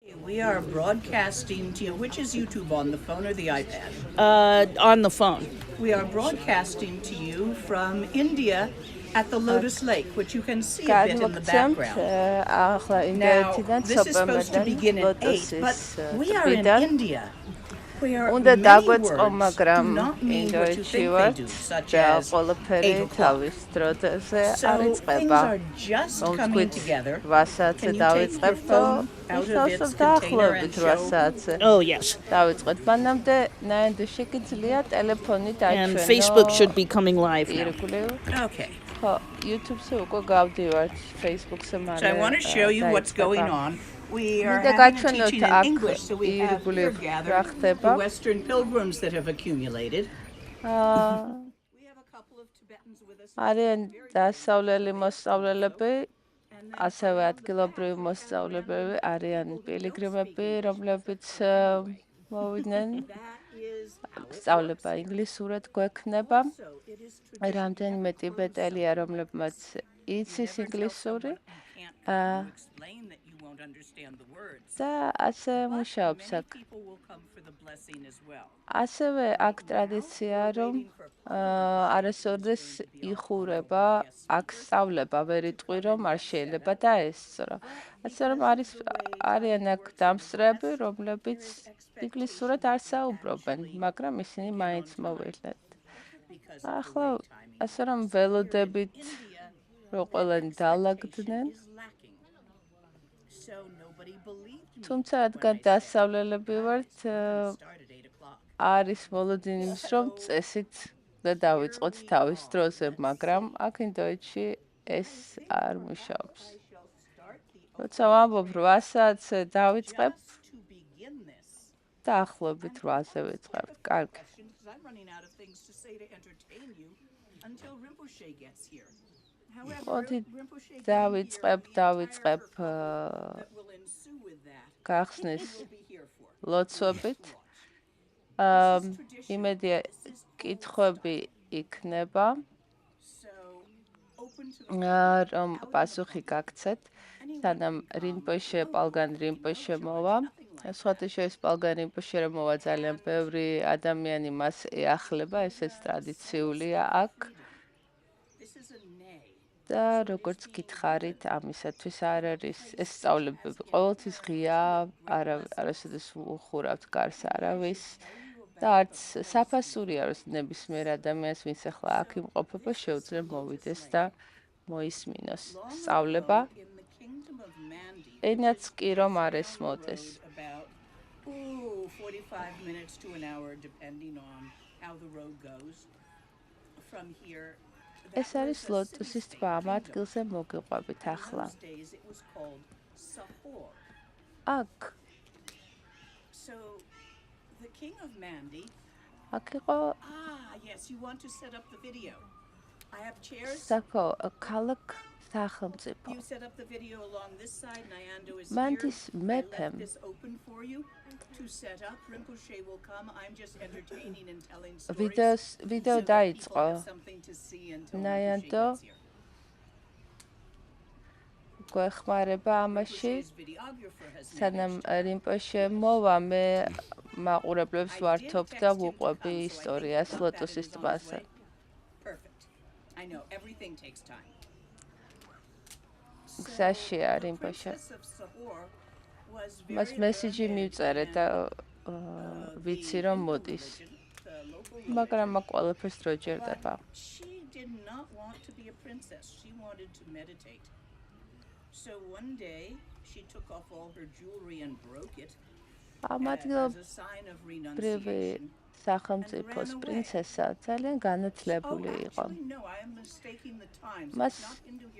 We are broadcasting to you. Which is YouTube on the phone or the iPad? On the phone. We are broadcasting to you from India at the Lotus Lake, which you can see a bit in the background. Now, this is supposed to begin at 8, but we are in India. Where უნდა many დაგვეწყო, words მაგრამ do not mean what you ინდოეთში think they ვართ do, such და as ყველაფერი 8 o'clock. თავის დროზე არ So things იწყება. are just coming together. 8 საათზე Can you take your დავიწყებ და phone out of its ისევ container დაახლოებით and 8 show? საათზე Oh, yes. დავიწყეთ. მანამდე ნაინდ შეგიძლია ტელეფონი And დაჩვენო. Facebook should be coming live now. ირგვლივ. Okay. ხო, YouTube-ზე უკვე გავდივართ, Facebook-ზე So I want to show you what's going on. We are მინდა having a გაჩვენოთ teaching in აქ English, so we have here ირგვლივ რა gathered ხდება. the Western pilgrims that have accumulated. აა We have a couple of Tibetans with us. არიან დასავლელი მოსწავლეები, ასევე ადგილობრივი მოსწავლეები, არიან პილიგრიმები, რომლებიც მოვიდნენ სწავლება ინგლისურად გვექნება. რამდენიმე ტიბეტელია, რომლებმაც იცის ინგლისური. და ასე მუშაობს აქ. ასევე აქ ტრადიცია, რომ არასოდეს იხურება აქ სწავლება, ვერ იტყვი, რომ არ შეიძლება დაესწრო. ასე რომ არიან აქ დამსწრეები, რომლებიც ინგლისურად არ საუბრობენ, მაგრამ ისინი მაინც მოვიდნენ. ახლა ასე რომ ველოდებით რო ყველანი დაალაგდნენ. თუმცა რადგან დასავლელები ვართ, არის მოლოდინი იმის, რომ წესით და დავიწყოთ თავის დროზე, მაგრამ აქ ინდოეთში ეს არ მუშაობს. როცა ვამბობ 8 საათზე დავიწყებ, დაახლოებით 8-ზე ვიწყებთ. კარგი. მოდი დავიწყებ გახსნის ლოცვებით. იმედია კითხვები იქნება, რომ პასუხი გაგცეთ, სანამ რინპოჩე პალგან რინპოჩე მოვა. სხვათა შორის პალგან რინპოჩე რომ მოვა, ძალიან ბევრი ადამიანი მას ეახლება, ესეც ტრადიციულია აქ. და როგორც გითხარით, ამისათვის არ არის ეს სწავლებები ყოველთვის ღია, არასოდეს უხურავთ გარს არავის და არც საფასურია, რომ ნებისმიერ ადამიანს, ვინც ახლა აქ იმყოფება, შეუძლია მოვიდეს და მოისმინოს სწავლება. ენაც კი რომ არ ესმოდეს. ეს არის ლოტოსის ტბა, ამ ადგილზე მოგიყვებით ახლა. აქ აქ იყო საკო ქალაქ სახელმწიფო. მანდის მეფემ ვიდეო დაიწყო. ნაიანდო გვეხმარება ამაში. სანამ რინპოჩე მოვა, მე მაყურებლებს ვართობ და ვუყვები ისტორიას ლოტოსის ტბაზე. გზაშია რინპოჩე. მას მესიჯი მივწერე და ვიცი რომ მოდის. მაგრამ აქ ყველაფერს დრო ჯერდება. ამ ადგილობრივი სახელმწიფოს პრინცესა ძალიან განათლებული იყო.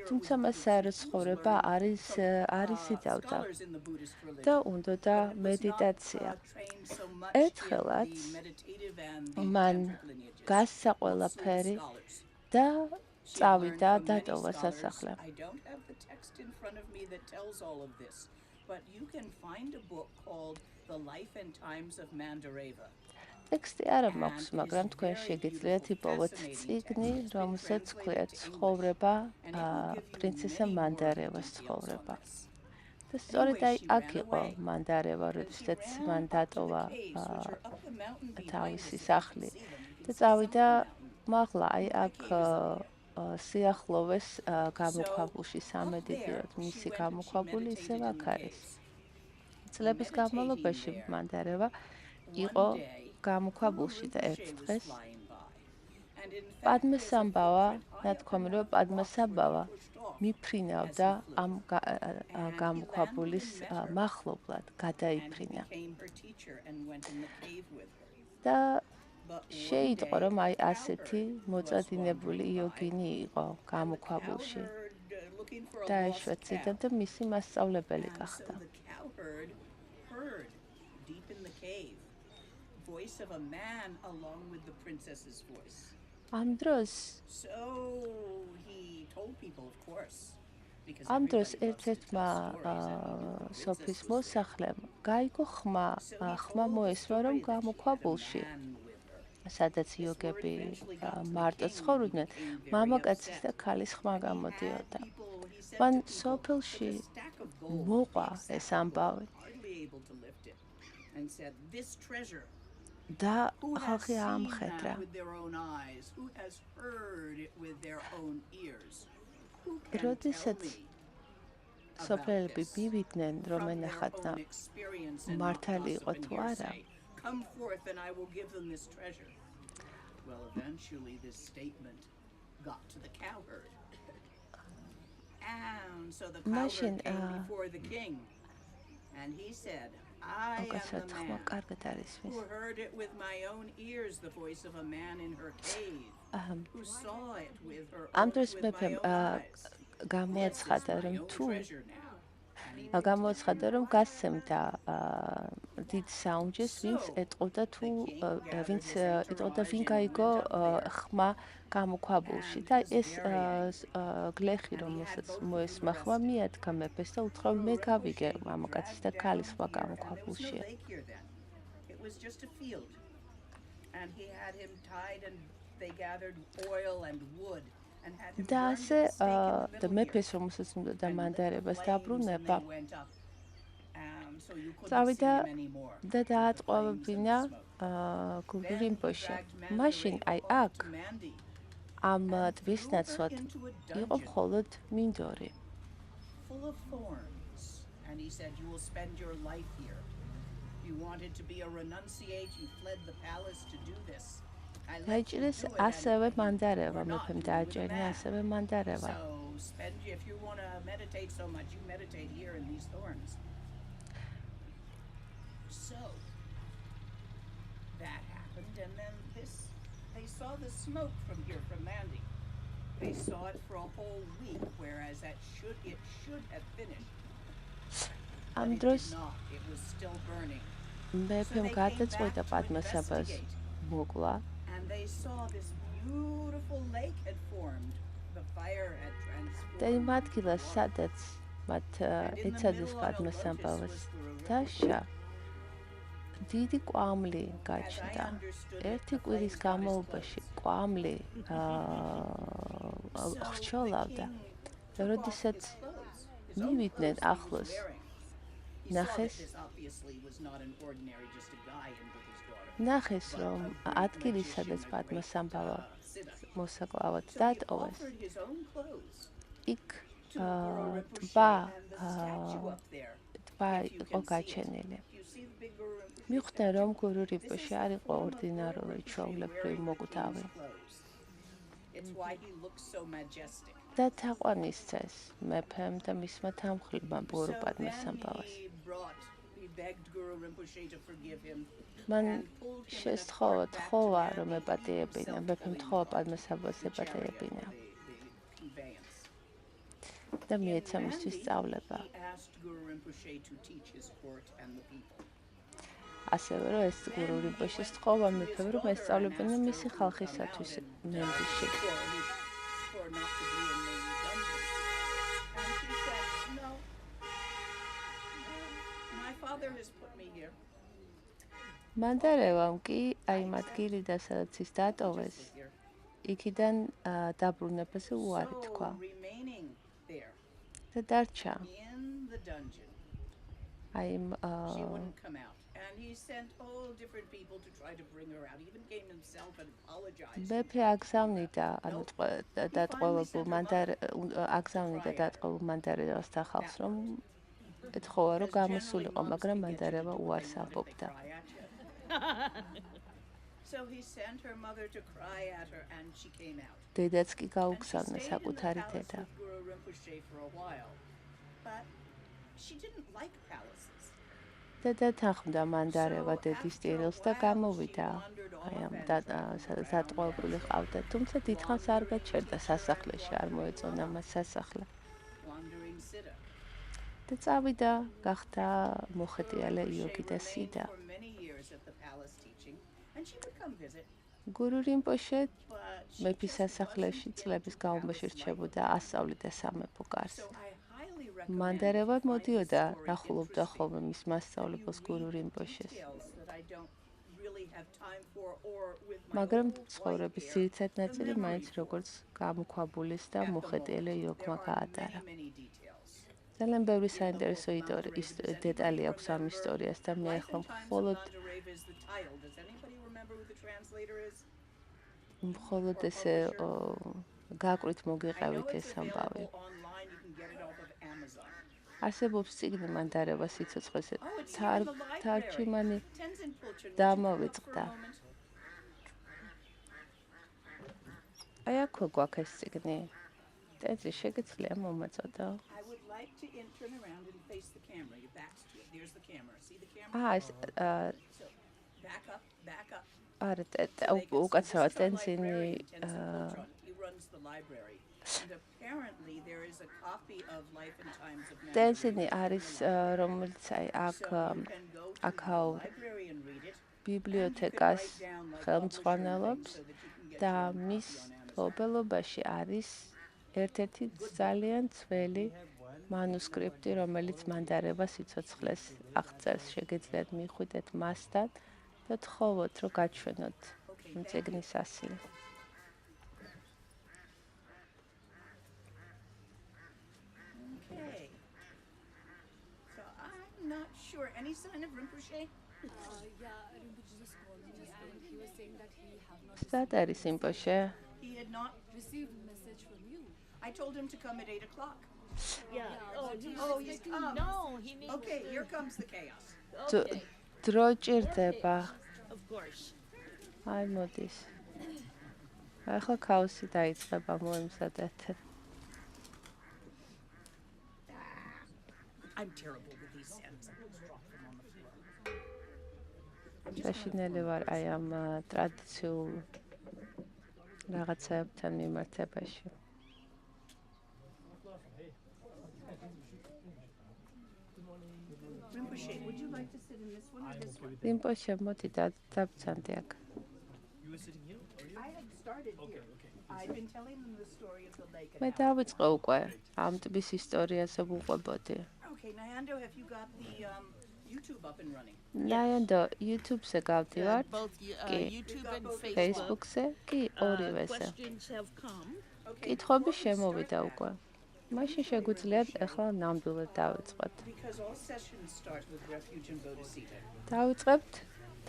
თუმცა მას საეროცხორება არის იდავდა და უნდოდა მედიტაცია. ერთხელაც მან გასცა ყველაფერი და წავიდა დატოვა სასახლე. ტექსტი არ მაქვს, მაგრამ თქვენ შეგიძლიათ იპოვოთ წიგნი, რომელსაც ქვია ცხოვრება პრინცესა მანდარევას ცხოვრება. და სწორედ აქ იყო მანდარევა, როდესაც მან დატოვა თავისი სახლი და წავიდა მაღლა, აქ სიახლოვეს გამოქვაბულში სამედიტიროთ, მისი გამოქვაბული ისევ აქ არის. წლების განმავლობაში მანდარევა იყო გამოქვაბულში და ერთ დღეს პადმესამბავა, ნათქვამი რომ პადმესამბავა მიფრინავდა ამ გამოქვაბულის მახლობლად, გადაიფრინა. და შეიტყო, რომ აი ასეთი მოწადინებული იოგინი იყო გამოქვაბულში. დაეშვეციდა და მისი მასწავლებელი გახდა. ამ დროს ერთ-ერთმა სოფლის მოსახლემ გაიგო ხმა მოესვა, რომ გამოქვაბულში, სადაც იოგები მარტო ცხოვრობდნენ, მამაკაცის და ქალის ხმა გამოდიოდა. მან სოფელში მოყვა ეს ამბავი. და ხალხი ამხედრა. როდესაც სოფლელები მივიდნენ, რომ ენახატნა მართალი იყო თუ არა, მაშინ უკაცრავად ხმა კარგად არის ვის. ამ დროს მეფემ გამოაცხადა, რომ გასცემდა დიდ საუნჯეს, ვინც ეტყოდა ვინ გაიგო ხმა გამოქვაბულში და ეს გლეხი, რომელსაც მოესმა ხმა, მიადგა მეფეს და უთხრა, მე გავიგე მამაკაცის და ქალის ხმა გამოქვაბულშია. და ასე და მეფეს, რომელსაც უნდა და მანდარებას დაბრუნება, წავიდა და დაატყვევებინა მკვიდრი რინპოჩე. მაშინ აი აქ ამ ტბის ნაცვლად იყო მხოლოდ მინდორი. დაიჭირეს ასევე მანდარევა, მეფემ დააჭერნა ასევე მანდარევა. They saw the smoke from here, from Mandy. They saw it for a whole week, whereas it should have finished. Am dros it was still burning. მეფემ გადაწყვიტა პადმასაბას მოკლა. And they saw this beautiful lake had formed. The fire had transformed. და იმ ადგილას, სადაც მათ ეცადეს პადმასაბას დაშა, დიდი კვამლი გაჩნდა. ერთი კვირის განმავლობაში კვამლი ხრჩოლავდა. და როდესაც მივიდნენ ახლოს, ნახეს, რომ ადგილი, სადაც პადმასამბავა მოსაკლავად დატოვეს, იქ ტბა იყო გაჩენილი. მიხვდნენ, რომ მკვიდრი რინპოჩე არ იყო ორდინარული ჩვეულებრივი მოკვდავი. და თაყვანისცეს მეფემ და მისმა თანმხლებმა ბორო პადმასამბავას. მან შესთხოვა თხოვა, რომ ეპატიებინა, მეფემ თხოვა პადმასამბავს ეპატიებინა. და მიეცა მისთვის სწავლება. ასევე რომ ეს მკვიდრი რინპოჩეს თხოვა მეფემ, რომ ესწავლებინა მისი ხალხისათვის მენდიში. მანდარევამ კი აი ამ ადგილიდან, სადაც ის დატოვეს, იქიდან დაბრუნებაზე უარი თქვა. და დარჩა აი She wouldn't come out. And he sent all different people to try to bring her out. He even came himself and apologized. მეფე აგზავნიდა, ანუ დატყვევებულ აგზავნიდა დატყვევებულ მანდარევასთან ხალხს, რომ ეთხოვა, რომ გამოსულიყო, მაგრამ მანდარევა უარს ამბობდა. So he sent her mother to cry at her and she came out. დედაც კი გაუგზავნა საკუთარი დედა. But she didn't like palaces. დედა თანხმდა მანდარევა დედის ტირილს და გამოვიდა. აი ამ დატყვევებული ყავდა, თუმცა დიდხანს არ გაჩერდა სასახლეში, არ მოეწონა მას სასახლე. და წავიდა, გახდა მოხეტიალე იოგი და სიდა. გურუ რინპოჩე მეფის სასახლეში წლების განმავლობაში რჩებოდა ასწავლიდა სამეფო კარს. მანდარევა მოდიოდა, ნახულობდა ხოლმე მის მასწავლებელს გურუ რინპოჩეს. მაგრამ ცხოვრების ძირითადი ნაწილი მაინც როგორც გამოქვაბულის და მოხეტიალე იოგმა გაატარა. ძალიან ბევრი საინტერესო დეტალი აქვს ამ ისტორიას და მე ახლა მხოლოდ ესე გაკვით მოგიყევით ეს ამბავი. არსებობს წიგნი მანდარევა სიცოცხლეზე. თარჯიმანი დამოვიწყდა. აი აქვე გვაქვს ეს წიგნი. ტენზი შეგიძლია მომაწოდო. არა, უკაცრავად ტენზინი ტენზინი არის, რომელიც აი აქაურ ბიბლიოთეკას ხელმძღვანელობს და მის მფლობელობაში არის ერთ-ერთი ძალიან ძველი მანუსკრიპტი, რომელიც მანდარევა სიცოცხლეს აღწერს. შეგიძლიათ მიხვიდეთ მასთან და თხოვოთ, რომ გაჩვენოთ წიგნის ასლი. So I'm not sure. Any sign of Rinpoche? Yeah, Rinpoche just called me and he was saying that he have not That is Rinpoche. He had not received a message from you. I told him to come at 8 o'clock. Yeah. Oh, he's come. No, he needs Okay, here comes the chaos. Okay. დრო ჭირდება. Of course. აი მოდის. ახლა ქაოსი დაიწყება, მოემზადეთ. I'm terrible with these scents. საშინელი ვარ აი ამ ტრადიციულ რაღაცებთან მიმართებაში. Rinpoche, would you like to sit in this one or this one? რინპოჩე მოდი დაბცანდი აქ. You were sitting here? I had started here. I've been telling them the story of the lake. მე დავიწყე უკვე ამ ტბის ისტორიაზე ვუყვებოდი. Okay, Nyando, have you got the YouTube up and running? ნაიანდო YouTube-ზე გავდივარ. Both YouTube and Facebook. Facebook-ზე კი ორივეზე. Questions have come. კითხვები შემოვიდა უკვე. მაშინ შეგვიძლიათ ახლა ნამდვილად დავიწყოთ. Because all sessions start with refuge and bodhicitta. დავიწყებთ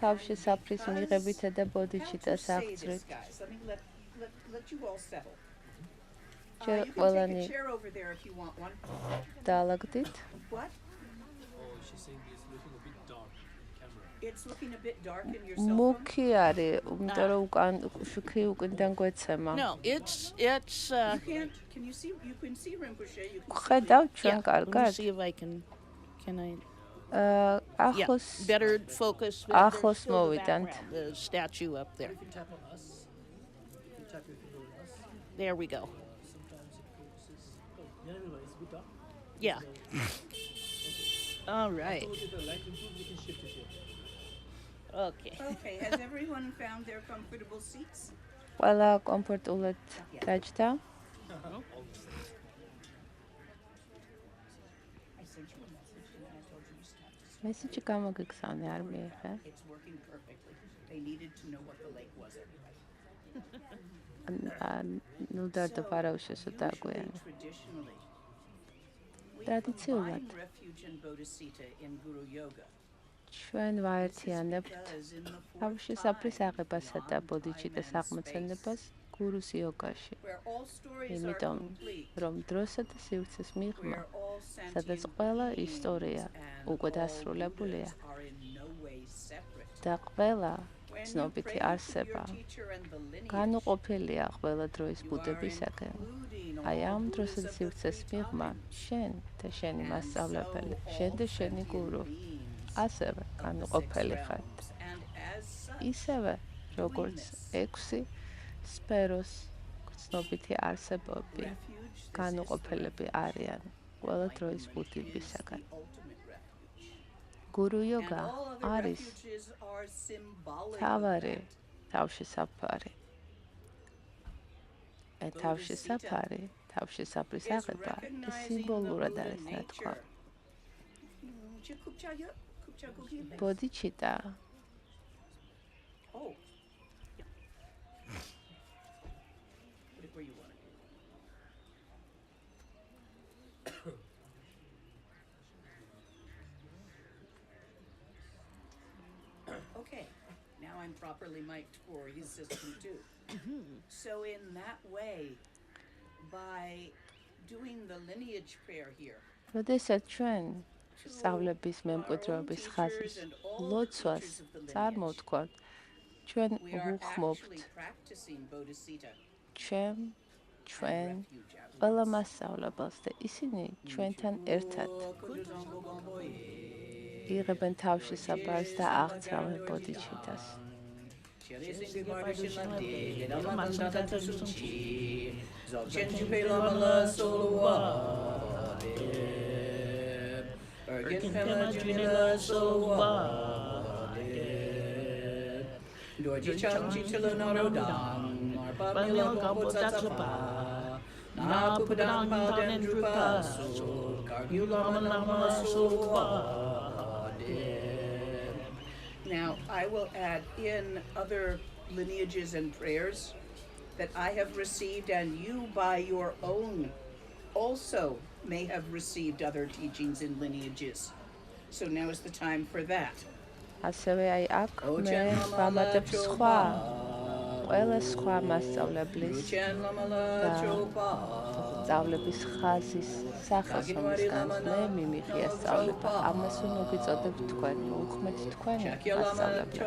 თავშესაფრის მიღებითა და ბოდიჩიტას Say this, აღწრით. guys. Let me let you all settle. ჯერ You can take ყველანი a chair over there if you want one. დაალაგდით. What? Oh, she's saying it's looking a bit dark in the camera. It's looking a bit dark in your cell phone. მუქი არის, იმიტომ რომ უკან შუქი უკიდან გვეცემა. No, it's You can't. Can you see? You can see Rinpoche. You can see. ხედავ ჩვენ Let me კარგად. see if I can I ახლოს better focus. Ახლოს There's still the მოვიდანთ. background, the statue up there. You can tap on us. You can tap your finger on us. There we go. Sometimes it focuses. Oh, yeah, everybody, it's a bit dark. Yeah. All right. So if the light improves, we can shift it here. Okay. Okay. Has everyone found their comfortable seats? ყველა კომფორტულად დაჯდა. I sent you a message and then I told you to stop. მესიჯი გამოგიგზავნე, არ მიიღე. It's working perfectly. They needed to know what the lake was anyway. ნუ დარდო ფარავშესო დაგვიანი. Traditionally, ტრადიციულად ჩვენ ვაერთიანებთ თავშესაფრის აღებასა და ბოდიჩიტას აღმოცენებას გურუს იოგაში. იმიტომ, რომ დროსა და სივრცეს მიღმა, სადაც ყველა ისტორია უკვე დასრულებულია და ყველა ცნობითი არსება განუყოფელია ყველა დროის ბუდებისაგან. აი ამ დროსა და სივრცეს მიღმა შენ და შენი მასწავლებელი, შენ და შენი გურუ ასევე განუყოფელი ხართ. ისევე როგორც 6 სფეროს ცნობითი არსებები განუყოფელები არიან ყველა დროის ბუდებისაგან. გურუ იოგა არის თავარი თავშესაფარი. თავშესაფარი, თავშესაფრის აღება სიმბოლურად არის ნათქვა. ბოდიჩიტა Okay, now I'm properly mic'd for his system too. So in that way, by doing the lineage prayer here, როდესაც ჩვენ სწავლების მემკვიდრეობის ხაზის ლოცვას წარმოვთქვათ, ჩვენ ვუხმობთ ჩვენ ყველა მასწავლებელს და ისინი ჩვენთან ერთად იღებენ თავშესაფარს და აღწევენ ბოდიჩიტას. Now, I will add in other lineages and prayers that I have received, and you by your own also may have received other teachings in lineages. So now is the time for that. ასევე აი აქ მე ვამატებ სხვა ყველა სხვა მასწავლებლის და სწავლების ხაზის სახელმისგან მე მიმიღია სწავლება. ამას უნდა მოგიწოდებთ თქვენ, მოუხმეთ თქვენი მასწავლებლები.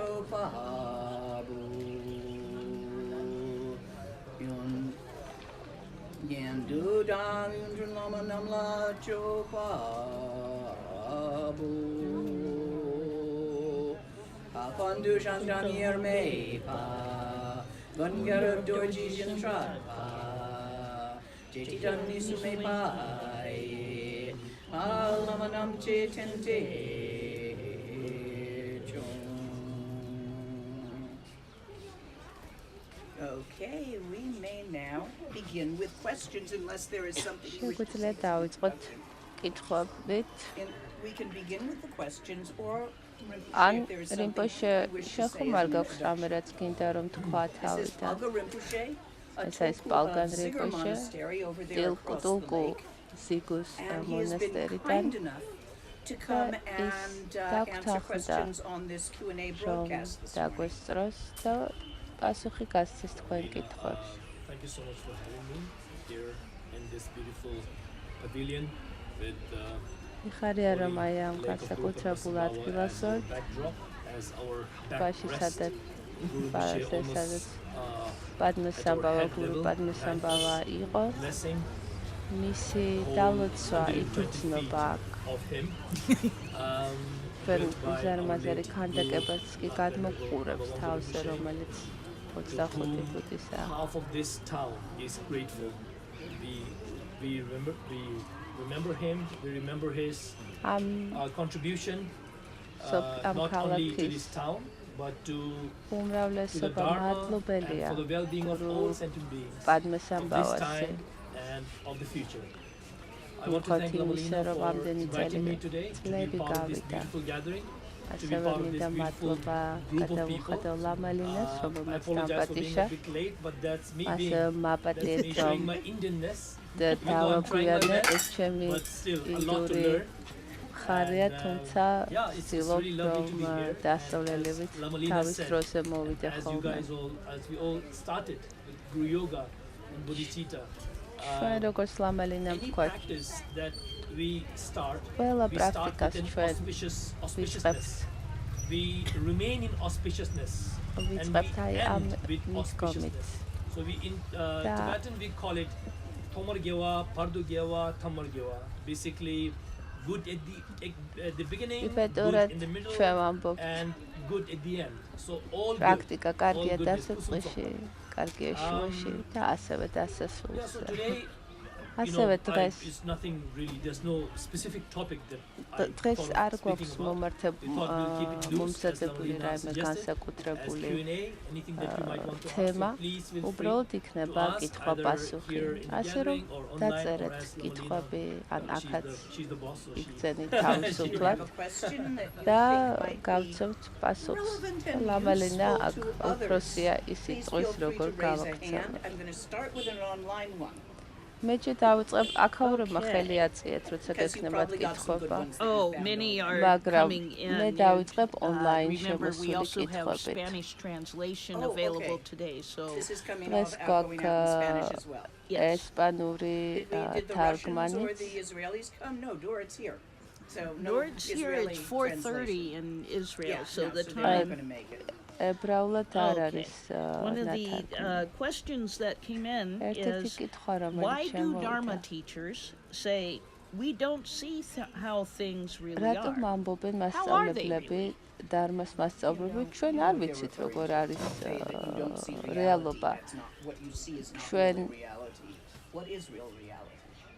Pandu Shanganir Mepa, Gungar Dorji Jantrapa, Jetitan Nisumepa, Alamanam Chetente. Okay, we may now begin with questions unless there is something you wish to say. We can begin with the questions or ან რინპოჩე შეხომარ გაქვს რამე რაც გინდა რომ თქვა თავიდან. ეს არის პალგან რინპოჩე ტილკუტულკუ ზიგუს მონასტერიდან. ის დაგთანხმდა რომ დაგვესწროს და პასუხი გასცეს თქვენ კითხვებს. Thank you so much for having me here in this beautiful pavilion with მიხარია რომ აი ამ განსაკუთრებულ ადგილას ვარ. ბაში სადაც პადმესამბავა გურუ პადმესამბავა იყო. მისი დალოცვა იგრძნობა აქ. უზარმაზარი ქანდაკებაც კი გადმოყურებს თავზე, რომელიც 25 ფუტისაა. Half of this town is grateful. We remember him, we remember his contribution not only to this town but to the dharma and for the well-being of all sentient beings of this time and of the future. I want to thank Lina for inviting me today to be part of this beautiful gathering to be part of this beautiful group of people. I apologize for being a bit late, but that's me showing my Indianness. Even though I'm trying my best, but still a lot to learn. ხარია, თუმცა ვცდილობ რომ დასავლელებით თავის დროზე მოვიდე ხოლმე. As we all started with Guru Yoga and Bodhicitta. ჩვენ როგორც ლამალინამ ვთქვათ, we start ყველა with პრაქტიკას an ჩვენ auspiciousness. We remain in auspiciousness and we end with auspiciousness. So we in Tibetan we call it Tomorgewa, Pardugewa, Tamargewa. Basically good at the beginning, good in the middle, and good at the end. So all პრაქტიკა კარგია good. დასაწყისში, კარგია შუაში და ასევე დასასრულს. Yeah, so today, ასევე დღეს it's nothing really. There's no specific topic that I დღეს thought არ of გვაქვს speaking about. მომზადებული რაიმე განსაკუთრებული თემა, უბრალოდ იქნება კითხვა-პასუხი. ასე რომ დაწერეთ კითხვები, ან აქაც იქცენით თავისუფლად და გავცემთ პასუხს. ლამალინა აქ უფროსია ის იწვის, როგორ გავაქცევთ. მე დავიწყებ აქაურებმა ხელი აწიეთ, როცა გექნებათ კითხვა. მაგრამ მე დავიწყებ ონლაინ შემოსული კითხვებით. დღეს გვაქვს ესპანური თარგმანით. It's here at 4:30 in Israel, so the time. ებრაულად არ არის One of the questions that came in is why do Dharma teachers say we don't see how things really რატომ are? ამბობენ მასწავლებლები დარმას მასწავლებლები ჩვენ არ ვიცით როგორ არის რეალობა ჩვენ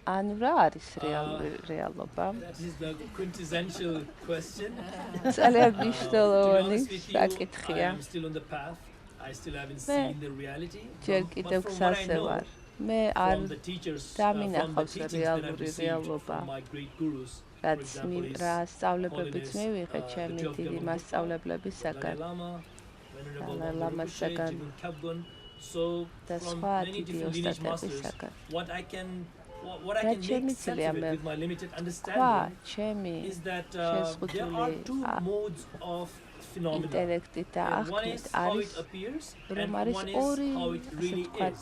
ანუ რა არის რეალური რეალობა? This is the quintessential question. ძალიან მნიშვნელოვანი საკითხია. I am still on the path. I still haven't seen the reality. ჯერ კიდევ გზაზე ვარ. მე არ დამინახავს რეალური რეალობა. რაც რა სწავლებებიც მივიღე ჩემი დიდი მასწავლებლებისაგან. ლამასაგან და სხვა დიდი ოსტატებისაგან. What I can make sense of it with my limited understanding is that there are two modes of phenomena. One is how it appears and one is how it really is.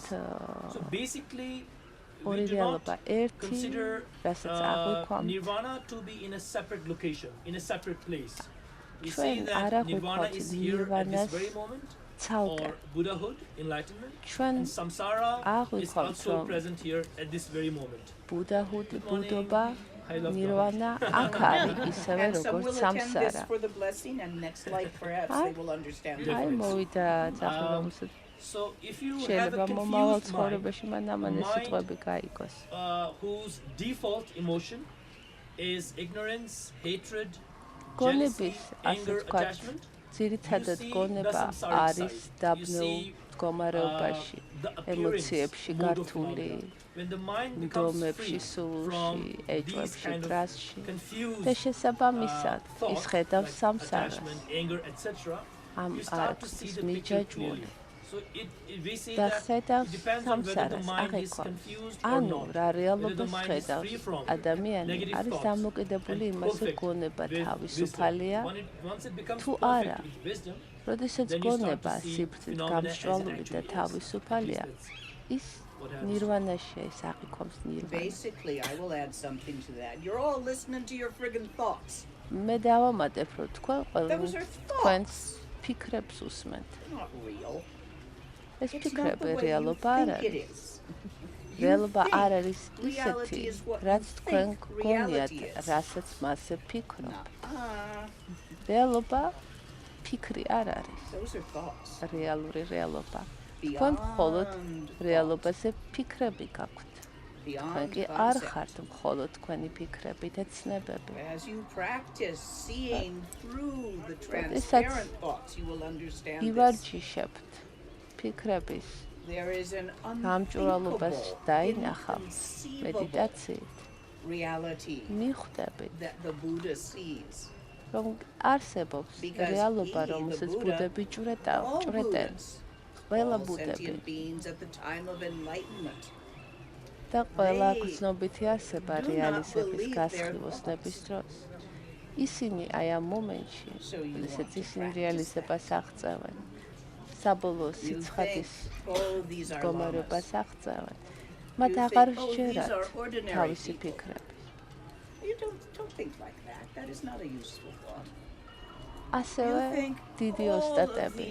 So basically, we do not consider nirvana to be in a separate location, in a separate place. We say that nirvana is here at this very moment. Or Buddhahood, enlightenment, and samsara is also present here at this very moment. Buddhahood, Buddhoba, nirvana, აქ არის ისევე როგორც samsara. აი მოვიდა ძაღლი. So if you have a შეიძლება მომავალ confused ცხოვრებაში მან ამან ეს სიტყვები გაიგოს. Whose default emotion is ignorance, hatred, გონების jealousy, ასე anger, ვთქვათ, attachment. ძირითადად გონება არის დაბნეულ მდგომარეობაში, ემოციებში გართული, მდგომებში, სულში, ეჭვებში, დრასში და შესაბამისად ის ხედავს სამსარას. ამ არის მიჯაჭვული. და ხედავს სამსარას, აღიქვამს. ანუ რა რეალობას ხედავს ადამიანი არის დამოკიდებული იმაზე გონება თავისუფალია თუ არა. როდესაც გონება სიბრტყით გამსჭვალული და თავისუფალია, ის ნირვანაშია, ის აღიქვამს ნირვანას. მე დავამატებ, რომ თქვენ ყველანი თქვენს ფიქრებს უსმენთ. ეს ფიქრები რეალობა არ არის. რეალობა არ არის ისეთი, რაც თქვენ გგონიათ, რასაც მასე ფიქრობთ. რეალობა ფიქრი არ არის. რეალური რეალობა. თქვენ მხოლოდ რეალობაზე ფიქრები გაქვთ. თქვენ კი არ ხართ მხოლოდ თქვენი ფიქრები და ცნებები. ივარჯიშებთ ფიქრების გამჭვირვალობას დაინახავთ მედიტაციით. მიხვდებით რომ არსებობს რეალობა, რომელსაც ბუდები ჭრედენ. ყველა ბუდები და ყველა გრძნობითი არსება რეალიზების გასხივოსნების დროს. ისინი აი ამ მომენტში, როდესაც ისინი რეალიზებას აღწევენ, საბოლოო სიცხადის მდგომარეობას აღწევენ, მათ აღარ სჯერათ თავისი ფიქრები. ასევე დიდი ოსტატები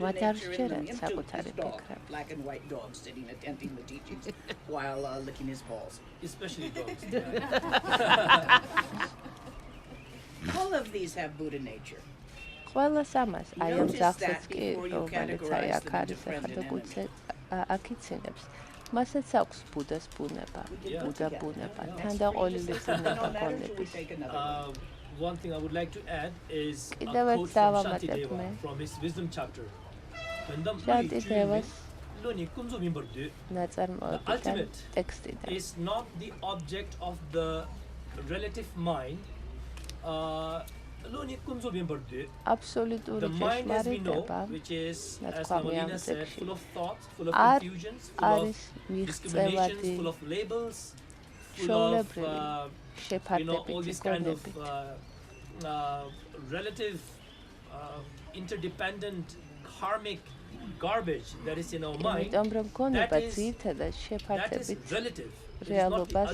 მათ არ სჯერათ საკუთარი ფიქრები. Especially dogs. All of these have Buddha nature. ყველას ამას აი ამ ძაღლსაც კი რომელიც აი აქ არის ახლა და კუცე აქიცინებს მასაც აქვს ბუდას ბუნება თანდაყოლილი ბუნება გონების One thing I would like to add is a კიდევ ერთ quote from დავამატებ მე from his wisdom chapter. When the შანტიდევას the ნაწარმოებიდან ტექსტიდან is not the object of the relative mind. Absolutely the mind as we know, which is, as Lina said, full of thoughts, full of confusions, full of discriminations, full of labels, full of all this kind of relative, interdependent, karmic garbage that is in our mind. That is relative. რეალობას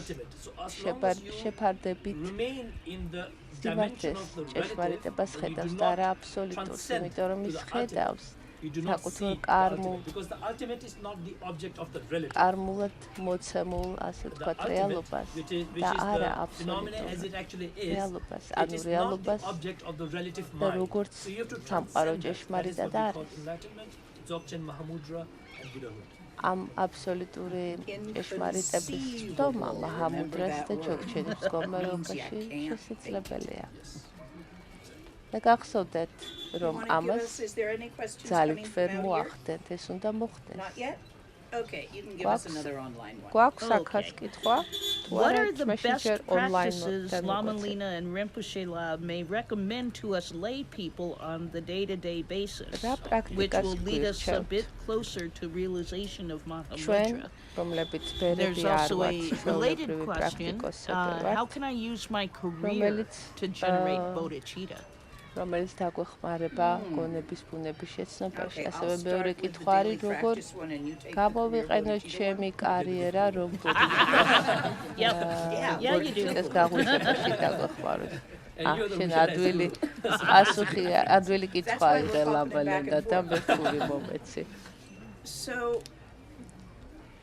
შეფარდებით remain in the dimension of the ჭეშმარიტებას ხედავს და არა აბსოლუტურს, იმიტომ რომ ის ხედავს საკუთარ კარმულ because the ultimate is not the object of the relative. კარმულად მოცემულ, ასე ვთქვათ, რეალობას და არა აბსოლუტურ რეალობას, ანუ რეალობას და როგორც სამყარო ჭეშმარიტად არის. ამ აბსოლუტური ჭეშმარიტების ცდომა მაჰამუდრას და ჩოქჩენის მდგომარეობაში შესაძლებელია. და გახსოვდეთ, რომ ამას ძალით ვერ მოახდენთ, ეს უნდა მოხდეს. Okay, you can give us another online one. გვაქვს აქაც კითხვა. What are the best practices Lama, Lina, and Rinpoche Lab may recommend to us lay people on the day-to-day basis, which will lead us a bit closer to realization of Mahamudra? There's also a related question, how can I use my career to generate bodhicitta? რომელიც დაგვეხმარება გონების ბუნების შეცნობაში. ასევე მეორე კითხვა არის, როგორ გამოვიყენოთ ჩემი კარიერა, რომ ბოდიშიტას გაღვიძებაში დაგვეხმაროთ. შენ ადვილი კითხვა იღე ლაბალენდა და მე ფული მომეცი. So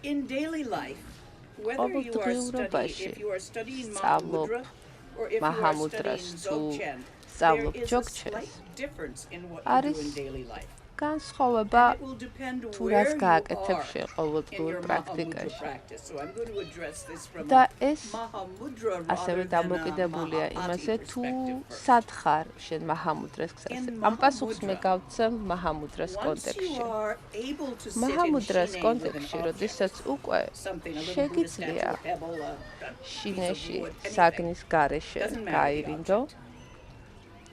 in daily life, whether you are studying Mahamudra or if you are studying Dzogchen, there is a slight difference in what you do in daily life. განსხვავება თუ რას გააკეთებ შენ ყოველდღიურ პრაქტიკაში. და ეს ასევე დამოკიდებულია იმაზე, თუ სად ხარ შენ მაჰამუდრას გზაზე. ამ პასუხს მე გავცემ მაჰამუდრას კონტექსტში. მაჰამუდრას კონტექსტში, როდესაც უკვე შეგიძლია შინეში საგნის გარეშე გაირინჯო,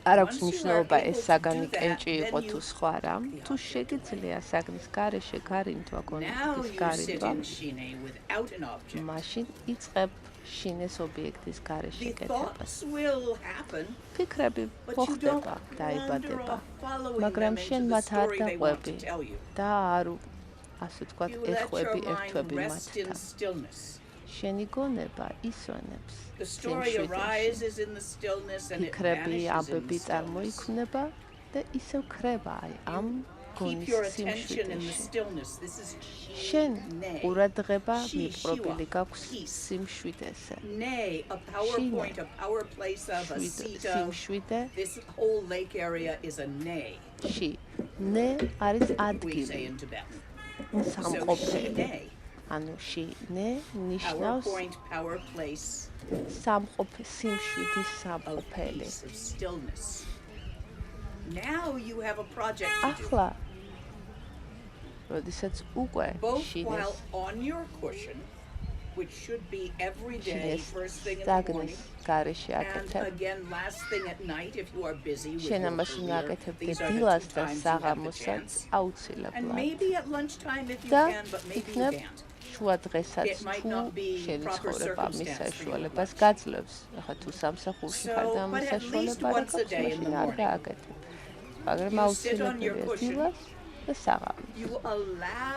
არ აქვს მნიშვნელობა ეს საგანი კენჭი იყო თუ სხვა რამ, თუ შეგიძლია საგნის გარეშე გარინჯვა გონების გარინჯვა, მაშინ იწყებ შინეს ობიექტის გარეშე კეთებას. ფიქრები მოხდება, დაიბადება, მაგრამ შენ მათ არ დაყვები და არ, ასე ვთქვათ, ეხყვები ერთვები მათთან. შენი გონება ისვენებს ფიქრები, ამბები წარმოიქმნება და ისევ ქრება ამ გონის სიმშვიდეში. შენ ყურადღება მიპყრობილი გაქვს სიმშვიდეზე. სიმშვიდე ში. ნე არის ადგილი. სამყოფელი. ანუ ში ნე ნიშნავს სიმშვიდის სამყოფელი. ახლა როდესაც უკვე შინეს which should be every day, first thing in the morning. And again, last thing at night, if you are busy with your career, these are the 2 times you have the chance. And maybe at lunchtime if you can, but maybe you can't. შუა დღესაც თუ შენი ცხოვრება მის საშუალებას გაძლევს. ახლა თუ სამსახურში ხარ და მის საშუალება არ გაქვს, მაშინ არ გააკეთებ. მაგრამ აუცილებელია დილას და საღამოს.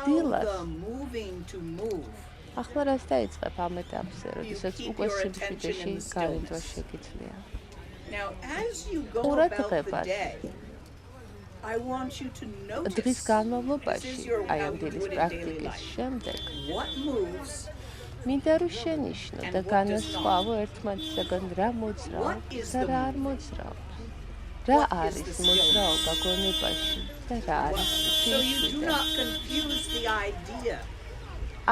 დილას ახლა რას დაიწყებ ამ ეტაპზე, როდესაც უკვე სიმშვიდეში გავინდვა შეგიძლია. ყურადღებას I want you to notice დღის განმავლობაში, აი ამ დილის პრაქტიკის შემდეგ, მინდა რომ შენიშნო და განასხვავო ერთმანეთისაგან რა მოძრაობს და რა არ მოძრაობს. რა არის მოძრაობა გონებაში და რა არის სიმშვიდე.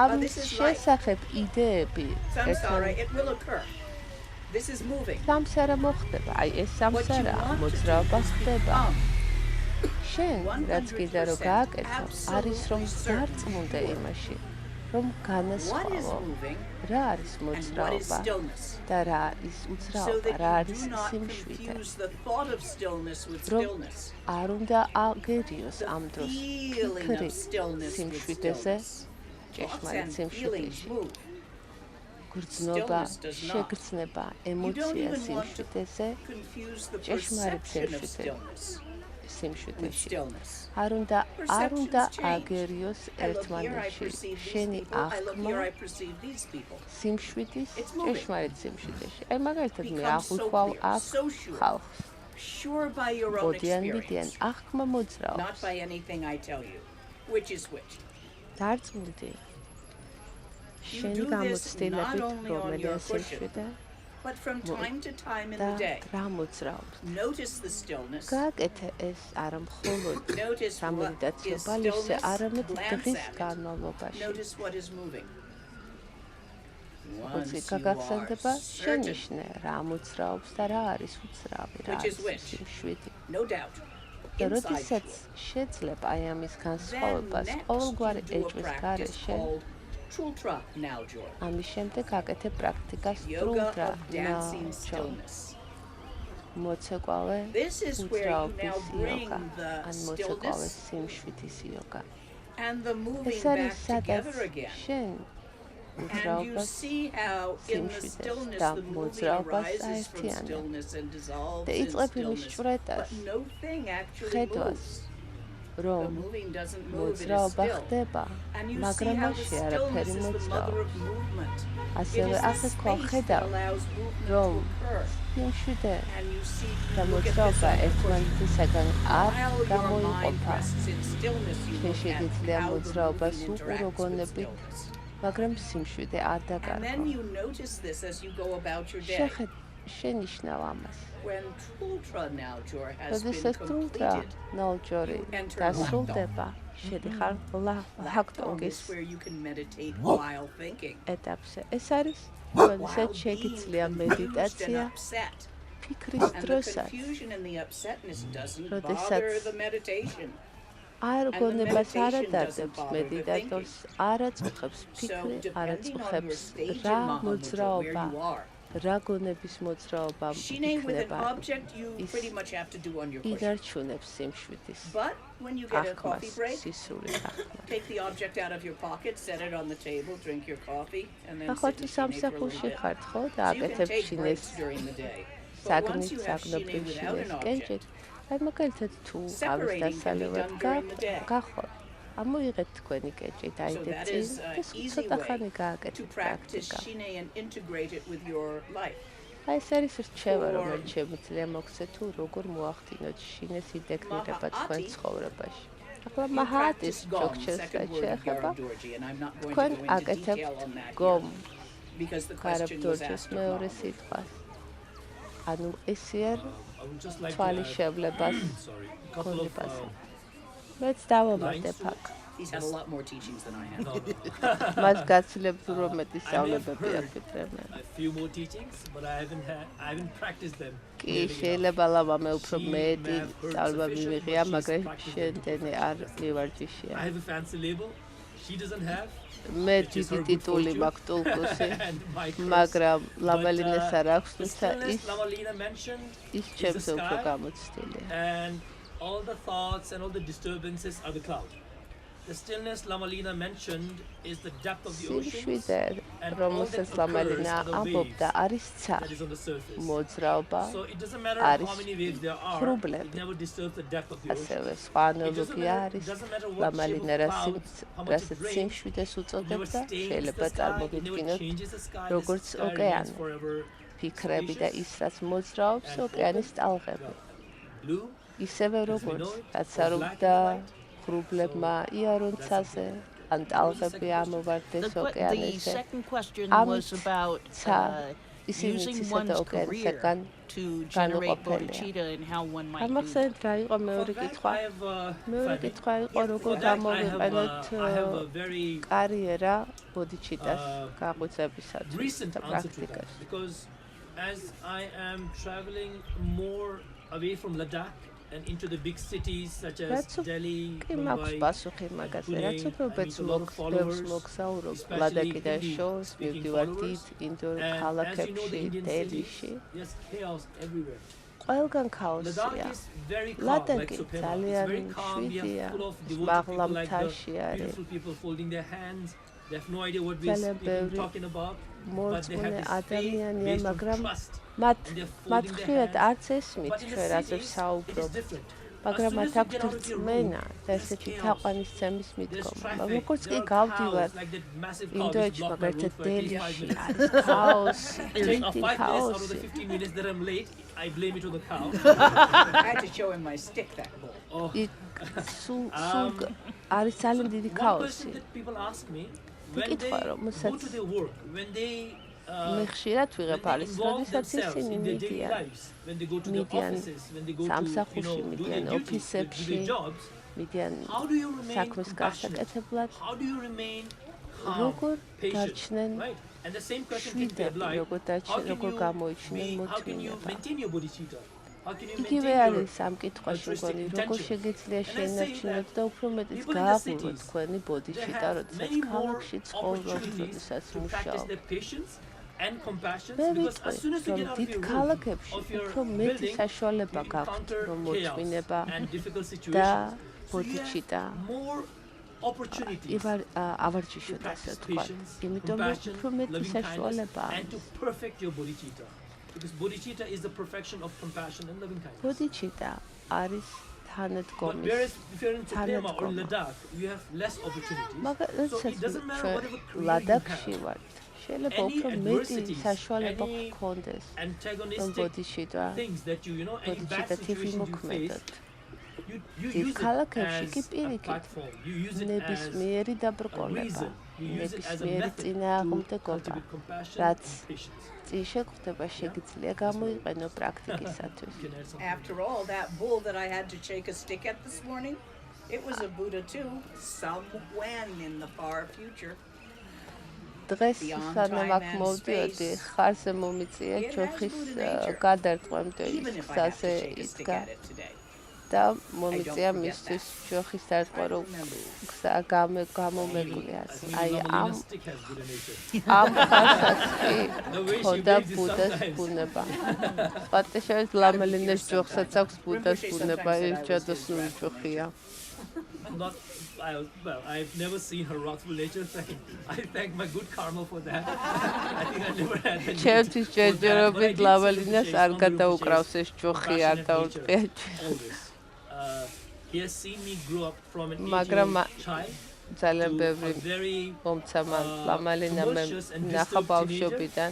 ამის შესახებ იდეები სამსარა მოხდება, აი ეს სამსარა მოძრაობა ხდება. შენ რაც კიდე რო გააკეთო, არის რომ დარწმუნდე იმაში, რომ განასხვავო რა არის მოძრაობა და რა არის უძრაობა, რა არის სიმშვიდე. რომ არ უნდა აგერიოს ამ დროს ფიქრი სიმშვიდეზე, ჭეშმარიტ სიმშვიდეში. გრძნობა, შეგრძნება, ემოცია სიმშვიდეზე, ჭეშმარიტ სიმშვიდეში. არ უნდა აგერიოს ერთმანეთში შენი აღქმა სიმშვიდის ჭეშმარიტ სიმშვიდეში. აი მაგალითად მე აღვიქვავ აქ ხალხს. მოდიან აღქმა მოძრაობს. დარწმუნდი შენი გამოცდილებით რომელია სიმშვიდე But from time to time in the day, notice the stillness. გააკეთე ეს არა მხოლოდ სამედიტაციო ბალისზე, არამედ დღის განმავლობაში. Notice what is moving. ხოცი გაგახსენდება, შენიშნე რა მოძრაობს და რა არის უძრავი, რა არის სიმშვიდი. No doubt. და როდესაც შეძლებ აი ამის განსხვავებას ყოველგვარი ეჭვის გარეშე, ამის შემდეგ აკეთებ პრაქტიკას ტრულტრა ნაუჯო. მოცეკვავე უძრაობის იოგა, ან მოცეკვავე სიმშვიდის იოგა. ეს არის სადაც შენ უძრაობას, სიმშვიდეს და მოძრაობას აერთიანებ და იწყებ იმის ჭვრეტას, ხედვას, რომ მოძრაობა ხდება, მაგრამ მაშინ არაფერი მოძრაობს. ასევე ასე ხედავ, რომ სიმშვიდე და მოძრაობა ერთმანეთისაგან არ გამოიყოფა. შენ შეგიძლია მოძრაობას უყურო გონებით, მაგრამ სიმშვიდე არ დაკარგო. შენიშნავ ამას. როდესაც ტრულტრა ნაუჯორი დასრულდება, შედიხარ ლაჰაქტონგის ეტაპზე. ეს არის, როდესაც შეგიძლია მედიტაცია ფიქრის დროსაც, როდესაც არ გონებას არ ადარდებს მედიტატორს, არ აწუხებს ფიქრი, არ აწუხებს რა მოძრაობა, რა გონების მოძრაობა იქნება, ის ინარჩუნებს სიმშვიდის აღქმას, სისულის აღქმას. ახლა თუ სამსახურში ხართ ხო და აკეთებ შინეს საგნით, საგნობრივ შინეს კენჭით, აი მაგალითად თუ ყავის დასალევად გახვალ, ამოიღეთ თქვენი კეჭი, დაიდეთ წინ და ცოტა ხანი გააკეთეთ პრაქტიკა. აი ეს არის რჩევა, რომელიც შემიძლია მოგცეთ თუ როგორ მოახდინოთ შინეს ინტეგრირება თქვენ ცხოვრებაში. ახლა მაჰატის ჩოკჩეს შეეხება, თქვენ აკეთებთ გომ გარაბდორჯის მეორე სიტყვას. ანუ ესიარ თვალის შევლებას გონებაზე. Let's დავამატებ აქ. He's had a lot more teachings than I have. მას გაცილებით რომ მეტი სწავლებები აკეთებენ. A few more teachings, but I haven't practiced them. კი, შეიძლება ლამა მე უფრო მეტი სწავლება მივიღია, მაგრამ შენ დენი არ მივარჯიშია. I have a fancy label. she doesn't have. მე დიდი ტიტული მაქვს ტულკუსი, მაგრამ ლამა ლინას არ აქვს, თუმცა ის ჩემს უფრო გამოცდილია. And all the thoughts and all the disturbances are the cloud. The stillness Lama Lina mentioned is the depth of the ocean. And რომელსაც ლამა ლინა ამბობდა, არის ცა, მოძრაობა, არის ხრუბლები. ასევე სხვა ანალოგია არის ლამა ლინა, რასაც სიმშვიდეს უწოდებდა, შეიძლება წარმოვიდგინოთ, როგორც ოკეანე. ფიქრები და ის, რაც მოძრაობს, ოკეანის ტალღები. ისევე როგორც, რაც არობდა ხრუბლებმა იარონცაზე, ან ტალღები ამოვარდეს ოკეანეზე. ამით ცა ისინი ცისა და ოკეანისაგან განუყოფელია. ამახსენეთ რა იყო მეორე კითხვა? მეორე კითხვა იყო, როგორ გამოვიყენოთ კარიერა ბოდიჩიტას გაღვიძებისათვის და პრაქტიკაში. Because as I am traveling more away from Ladakh and into the big cities such as Delhi, Mumbai, yes, chaos everywhere. ყველგან ქაოსია. ლადაკი ძალიან შვიდია, მაღლამთაში არის. People folding their hands, they have no idea what we're talking about. მოწმუნე ადამიანია, მაგრამ მათ ხშირად არც ესმით ჩვენ რაზე ვსაუბრობ, მაგრამ მათ აქვთ რწმენა და ესეთი თაყვანისცემის მიდგომა. როგორც კი გავდივარ ინდოეთში, მაგალითად დელიში, ქაოსი, თვითი ქაოსი. I blame it on the cow. I had to show him my stick that whole. სულ არის ძალიან დიდი ქაოსი. People ask me when they go to their work, when they მე ხშირად ვიღებ არის, როდესაც ისინი მიდიან, სამსახურში, მიდიან ოფისებში, მიდიან საქმის გასაკეთებლად, როგორ დარჩნენ შვიდები, როგორ გამოიჩინენ მოწმინება. იგივე არის ამ კითხვაში მგონი, როგორ შეგიძლია შეინარჩუნოთ და უფრო მეტიც გააღვივოთ თქვენი ბოდიჩიტა, როდესაც ქალაქში ცხოვრობთ, როდესაც მუშაობთ. And compassion, მე because as soon as you ვიტყვი, get out რომ დიდ ქალაქებში უფრო მეტი საშუალება გაქვთ, რომ მოწმინება და ბოდიჩიტა ავარჯიშოთ, ასე ვთქვათ. იმიტომ რომ უფრო მეტი საშუალება აქვს. Because bodhicitta is the perfection of compassion and loving kindness. ბოდიჩიტა არის თანადგომის. Whereas if you're in Pema or Ladakh, you have less opportunities. So it doesn't matter whatever ლადაკში ვართ. შეიძლება უფრო მეტი საშუალება გქონდეს, რომ ბოდიჩიტა თითი მოქმედოთ. დიდ ქალაქებში კი პირიქით, ნებისმიერი დაბრკოლება, ნებისმიერი წინააღმდეგობა, რაც წინ შეხვდება შეგიძლია გამოიყენო პრაქტიკისათვის. After all, that bull that I had to shake a stick at this morning, it was a Buddha too, somewhere in the far future. დღეს სანამ აქ მოვდიოდი, ხარზე მომიწია ჩოხის გადარწყვემდე გზაზე იდგა და მომიწია მისთვის ჩოხის დარწყვერო გზა გამომეკვლიას. აი ამ ხალხსაც კი ხოდა ბუდას ბუნება. პატეშავის ლამა ლინას ჯოხსაც აქვს ბუდას ბუნება, ერთადოსნური ჯოხია. Well, I've never seen her wrathful nature. I thank my good karma for that. I think I never had the ჩემთვის ჯერჯერობით ლამა ლინას არ გადაუკრავს ეს ჯოხი, არ დაუწყია. He has seen me grow up from an მაგრამ child. ძალიან ბევრი მომცა მან ლამა ლინა მე ნახა ბავშვობიდან.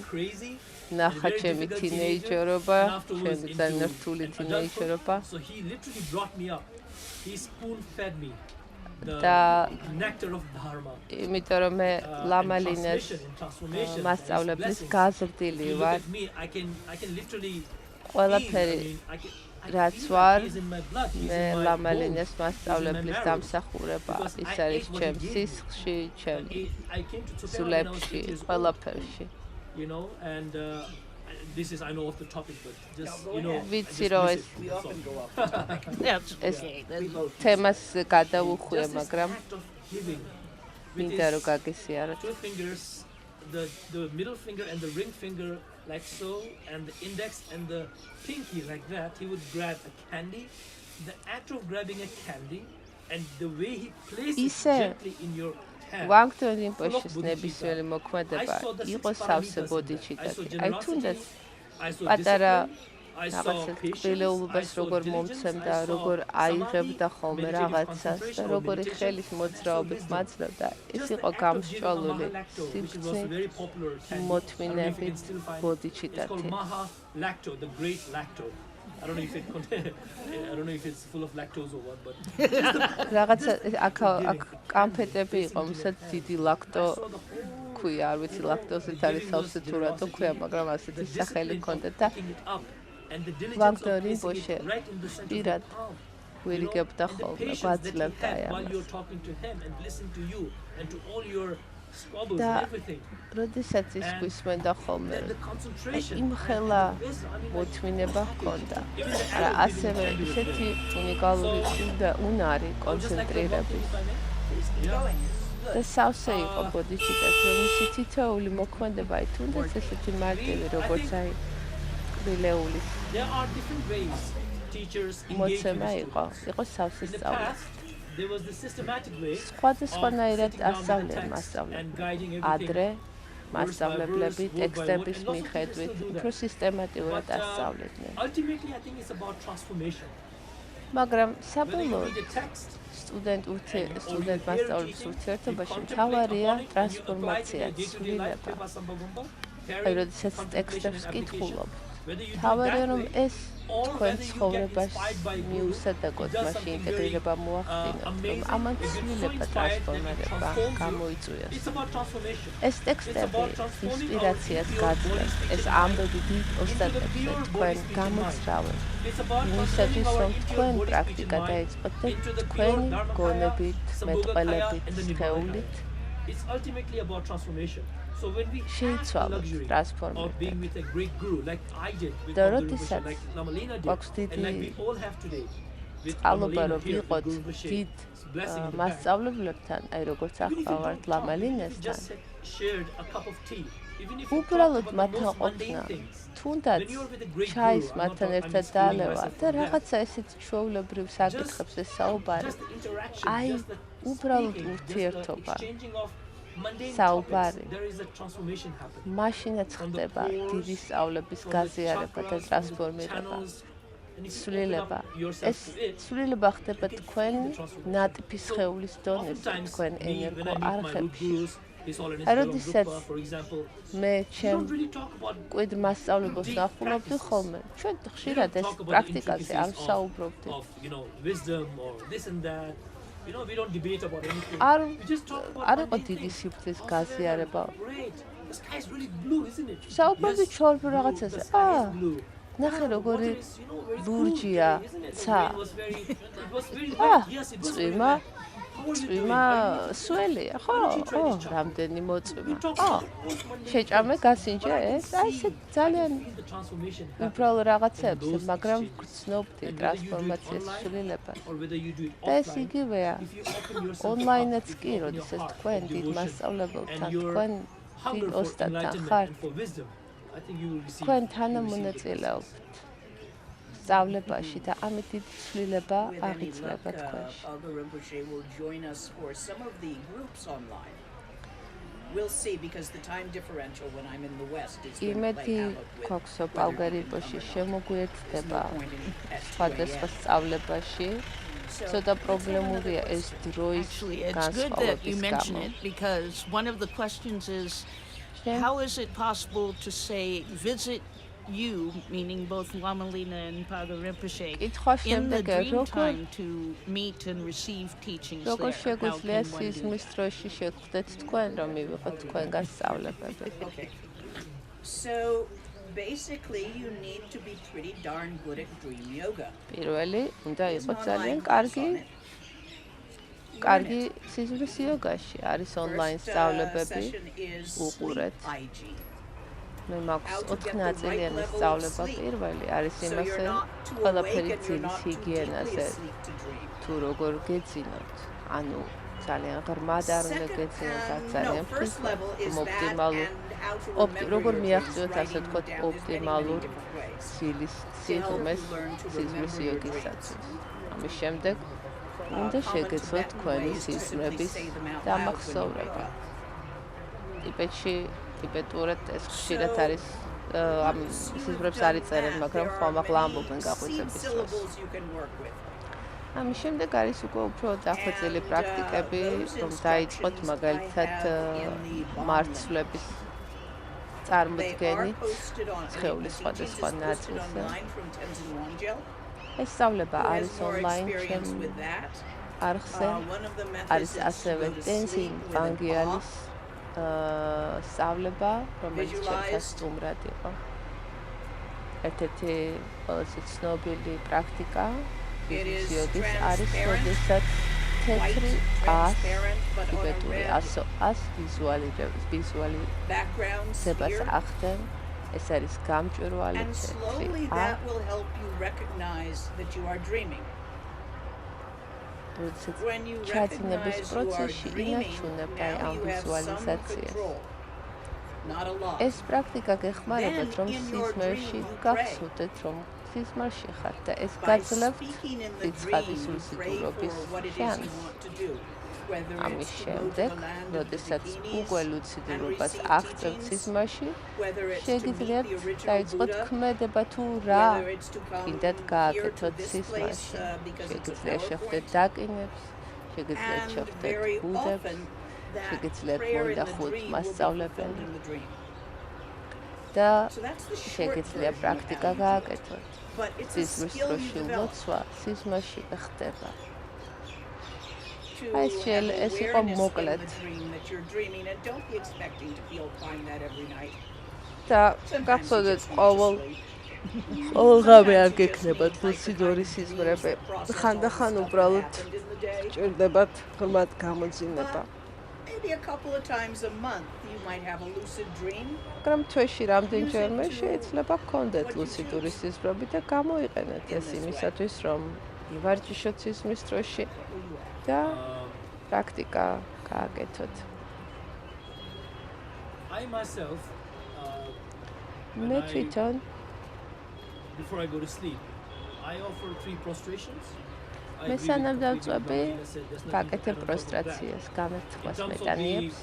ნახა ჩემი თინეიჯერობა, ჩემი ძალიან რთული თინეიჯერობა. So he literally brought me up. He spoon fed me. და nectar of dharma. იმიტომ რომ მე ლამა ლინას მასწავლებლის გაზრდილი ვარ. I can literally ყველაფერი რაც ვარ, მე ლამა ლინას მასწავლებლის დამსახურება, ის არის ჩემ სისხლში, ჩემ სულებში, ყველაფერში. You know, and this is I know off the topic, but just ვიცი რომ ეს თემას გადავუხვია, მაგრამ მინდა რომ გაგესიაროთ. Two fingers, the middle finger and the ring finger like so, and the index and the pinky like that. He would grab a candy. The act of grabbing a candy and the way he places it gently in your hand. ვანგტო რინპოჩეს ნებისმიერი მოქმედება იყო სავსე ბოდიჩიტაკი. აი თუნდაც პატარა რაღაცა კბილეულობას როგორ მომცემდა, როგორ აიღებდა ხოლმე რაღაცას და როგორი ხელის მოძრაობით მაძლევდა. ეს იყო გამსჭვალული სიბრძნით მოთმინებით ბოდიჩიტაკი. I don't know if it's full of lactose or what, but რაღაცა აქ კამფეტები იყო, მისაც დიდი ლაქტო ქვია, არ ვიცი ლაქტოზით არის სავსე თუ რატო ქვია, მაგრამ ასეთი სახელი ჰქონდა და ვანგტო რინპოჩე პირად ვირიგებდა ხოლმე, გვაძლევდა ამას. და როდესაც ის გვისმენდა ხოლმე, იმ ხელა მოთმინება ჰქონდა. არა, ასევე ისეთი უნიკალური უნარი კონცენტრირების. და სავსე იყო ბოდიჩიტაკი, რომ მისი თითოეული მოქმედება აი თუნდაც ესეთი მარტივი, როგორც აი კბილეულის მოცემა იყო სავსე სწავლება. სხვადასხვანაირად ასწავლიან მასწავლებლები. ადრე მასწავლებლები ტექსტების მიხედვით უფრო სისტემატიურად ასწავლიდნენ. მაგრამ საბოლოოდ სტუდენტ მასწავლებლების ურთიერთობაში მთავარია ტრანსფორმაცია, ცვლილება. აი, როდესაც ტექსტებს კითხულობ, მთავარია რომ ეს თქვენ ცხოვრებაში მიუსადაგოთ, მაშინ ინტეგრირება მოახდინოთ, რომ ამან ცვლილება, ტრანსფორმირება გამოიწვიოს. ეს ტექსტები ინსპირაციას გაძლევს, ეს ამბები დიდ ოსტატებზე თქვენ გამოძრავენ. იმისათვის, რომ თქვენ პრაქტიკა დაიწყოთ და თქვენი გონებით, მეტყველებით, სხეულით შეიცვალოთ ტრანსფორმირება. და როდესაც გვაქვს დიდი წყალობა, რომ ვიყოთ დიდ მასწავლებლებთან, აი როგორც ახლა ვართ ლამა ლინასთან, უბრალოდ მათთან ყოფნა, თუნდაც ჩაის მათთან ერთად დალევა და რაღაცა ესეთ ჩვეულებრივ საკითხებს ესაუბარი, აი უბრალოდ ურთიერთობა, საუბარი, მაშინაც ხდება დიდი სწავლების გაზიარება და ტრანსფორმირება. ცვლილება. ეს ცვლილება ხდება თქვენ ნატიფი სხეულის დონეზე, თქვენ ენერგოარხებში. როდესაც მე ჩემ მკვიდრ მასწავლებელს ნახულობდი ხოლმე, ჩვენ ხშირად ეს პრაქტიკაზე არ ვსაუბრობდით. არ იყო დიდი სიბრძნის გაზიარება. საუბრობდი ჩვეულებრივ რაღაცაზე. ნახე როგორი ლურჯია ცა. წვიმა სველია, ხო, რამდენი მოწვიმა. შეჭამე გასინჯე ეს, აი ეს ძალიან უბრალო რაღაცებზე, მაგრამ გრძნობდი ტრანსფორმაციას ცვლილებას. და ეს იგივეა. ონლაინაც კი, როდესაც თქვენ დიდ მასწავლებელთან, თქვენ დიდ ოსტატთან ხართ, თქვენ თანამონაწილეობთ სწავლებაში და ამით დიდი ცვლილება აღიძრება თქვენში. იმედი გვაქვს, რომ პალგა რინპოჩე შემოგვიერთდება სხვადასხვა სწავლებაში. ცოტა პრობლემურია ეს დროის განსხვავების გამო. How is it possible to say visit you, meaning both Lama Lina and Palga Rinpoche, in the dream time to meet and receive teachings there? Okay. So basically you need to be pretty darn good at dream yoga. კარგი სიზმრის იოგაში არის ონლაინ სწავლებები, უყურეთ. მე მაქვს 4 ნაწილიანი სწავლება. პირველი არის იმაზე, ყველაფერი ძილის ჰიგიენაზე, თუ როგორ გეძინოთ. ანუ ძალიან ღრმად არ უნდა გეცინოთ, არც ძალიან ოპტიმალურ. როგორ მიაღწიოთ, ასე ვთქვათ, ოპტიმალურ ცილის სიღრმეს სიზმრის იოგისათვის. ამის შემდეგ უნდა შეგეძლოთ თქვენი სიზმრების დამახსოვრება. ტიბეტში, ტიბეტურად ეს ხშირად არის ამ სიზმრებს არ იწერენ, მაგრამ ხომ ახლა ამბობენ გაღვიძების დროს. ამის შემდეგ არის უკვე უფრო დახვეწილი პრაქტიკები, რომ დაიწყოთ მაგალითად მარცვლების წარმოდგენით სხეულის სხვადასხვა ნაწილზე. ეს სწავლება არის ონლაინ ჩემ არხზე, არის ასევე ტენზინ ვანგიალის სწავლება, რომელიც ჩემთვის სტუმრად იყო. ერთ-ერთი ყველაზე ცნობილი პრაქტიკა ვიზიოდის არის, როდესაც თეთრი ტიბეტური ასოას ვიზუალიზებას ახდენ. ეს არის გამჭვირვალე თეთრი როდესაც ჩაცინების პროცესში ინარჩუნებთ ამ ვიზუალიზაციას. ეს პრაქტიკა გეხმარებათ, რომ სიზმარში გახსოვდეთ, რომ სიზმარში ხართ და ეს გაძლევთ რიცხადის ლუციდურობის შანსს. ამის შემდეგ, როდესაც უკვე ლუციდურობას აღწევთ სიზმარში, შეგიძლიათ დაიწყოთ ქმედება თუ რა კიდათ გააკეთოთ სიზმარში. შეგიძლიათ შეხვდეთ დაკინებს, შეგიძლიათ შეხვდეთ ბუდებს, შეგიძლიათ მოინახოთ მასწავლებელი და შეგიძლიათ პრაქტიკა გააკეთოთ. სიზმრის დროში ლოცვა სიზმარში ხდება. ეს იყო მოკლედ. და გახსოვდეთ ყოველდღე არ გექნებათ ლუციდური სიზმრები. ხანდახან უბრალოდ ჭირდებათ ღრმად გამოძინება. მაგრამ თვეში რამდენჯერმე შეიძლება გქონდეთ ლუციდური სიზმრები და გამოიყენეთ ეს იმისათვის, რომ ივარჯიშოთ სიზმრის დროში და პრაქტიკა გააკეთოთ. მე თვითონ მე სანამ დავწვევი, ვაკეთებ პროსტრაციას, გამერცხლას მეტანიებს.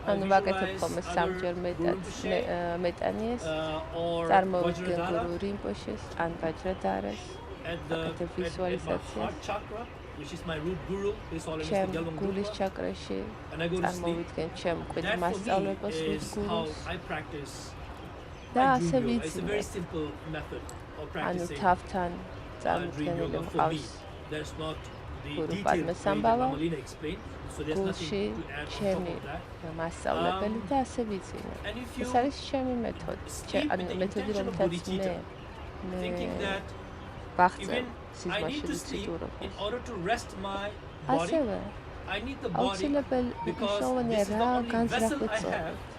ანუ ვაკეთებ ხოლმე სამჯერ მეტანიეს, წარმოვიდგენ გურუ რინპოჩეს, ან ვაჯრადარას, ვაკეთებ ვიზუალიზაციას. ჩემ გულის ჩაკრაში წარმოვიდგენ ჩემ მკვიდრ მასწავლებლებს გურუს. და ასე ვიცინებ. ანუ თავთან წარმოდგენილი მყავს გურუ პადმესამბავა, გულში ჩემი მასწავლებელი და ასე ვიცინებ. ეს არის ჩემი მეთოდი. ანუ მეთოდი, რომელთაც მე ვახცევ სიზმარში ლუციდურობას. ასევე აუცილებელი მნიშვნელოვანია რა განზრახვით წავიდეთ.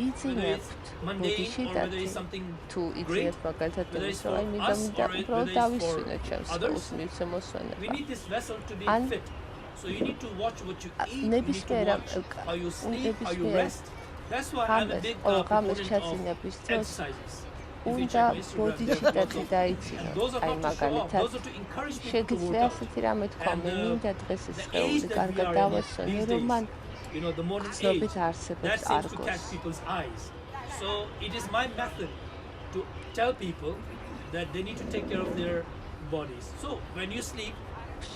იცინებთ ბოდიში და თუ იცინებთ მაგალითად იმის, რომ აი მინდა უბრალოდ დავისვინო ჩემს სხეულს მივცე მოსვენება. ან ნებისმიერ ღამეს ჩაცინების დროს უნდა ბოდიში დაიცინოთ. აი მაგალითად შეგიძლია ასეთი რამე თქვა, მე მინდა დღეს ეს სხეული კარგად დავასვენო, რომ მან გრძნობით არსებობს არგოს. So it is my method to tell people that they need to take care of their bodies. So when you sleep,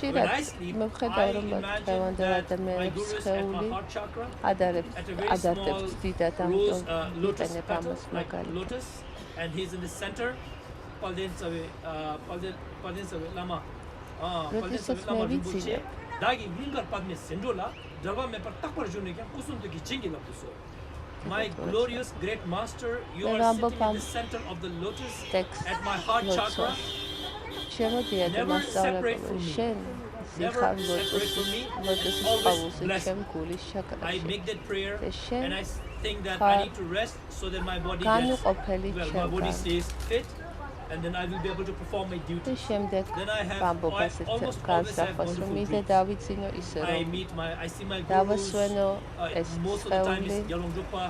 when I sleep, I imagine that my guru is at my heart chakra, at a very small lotus petal, like lotus, and he's in the center. Lama. Rинпоჩе. Dagi vingar padme sendola, jalva me par takpar jone kya kusun to ki chingi la puso. My glorious great master, you are sitting in the center of the lotus at my heart chakra. Never separate from me. იხარ ლოტოსის ყავულზე ჩემ გულის I ჩაკრაში make that prayer და შენ and I think that I need to rest so that my body განუყოფელი my body ჩემგან stays fit and then I will be able to perform my და duties. შემდეგ Then I have ბამბობას almost always have განსახოს რომ wonderful მიდე dreams. დავიცინო ისე I რომ meet my I see my gurus. დავასვენო ეს Most of the time სხეული is Yalongdrukpa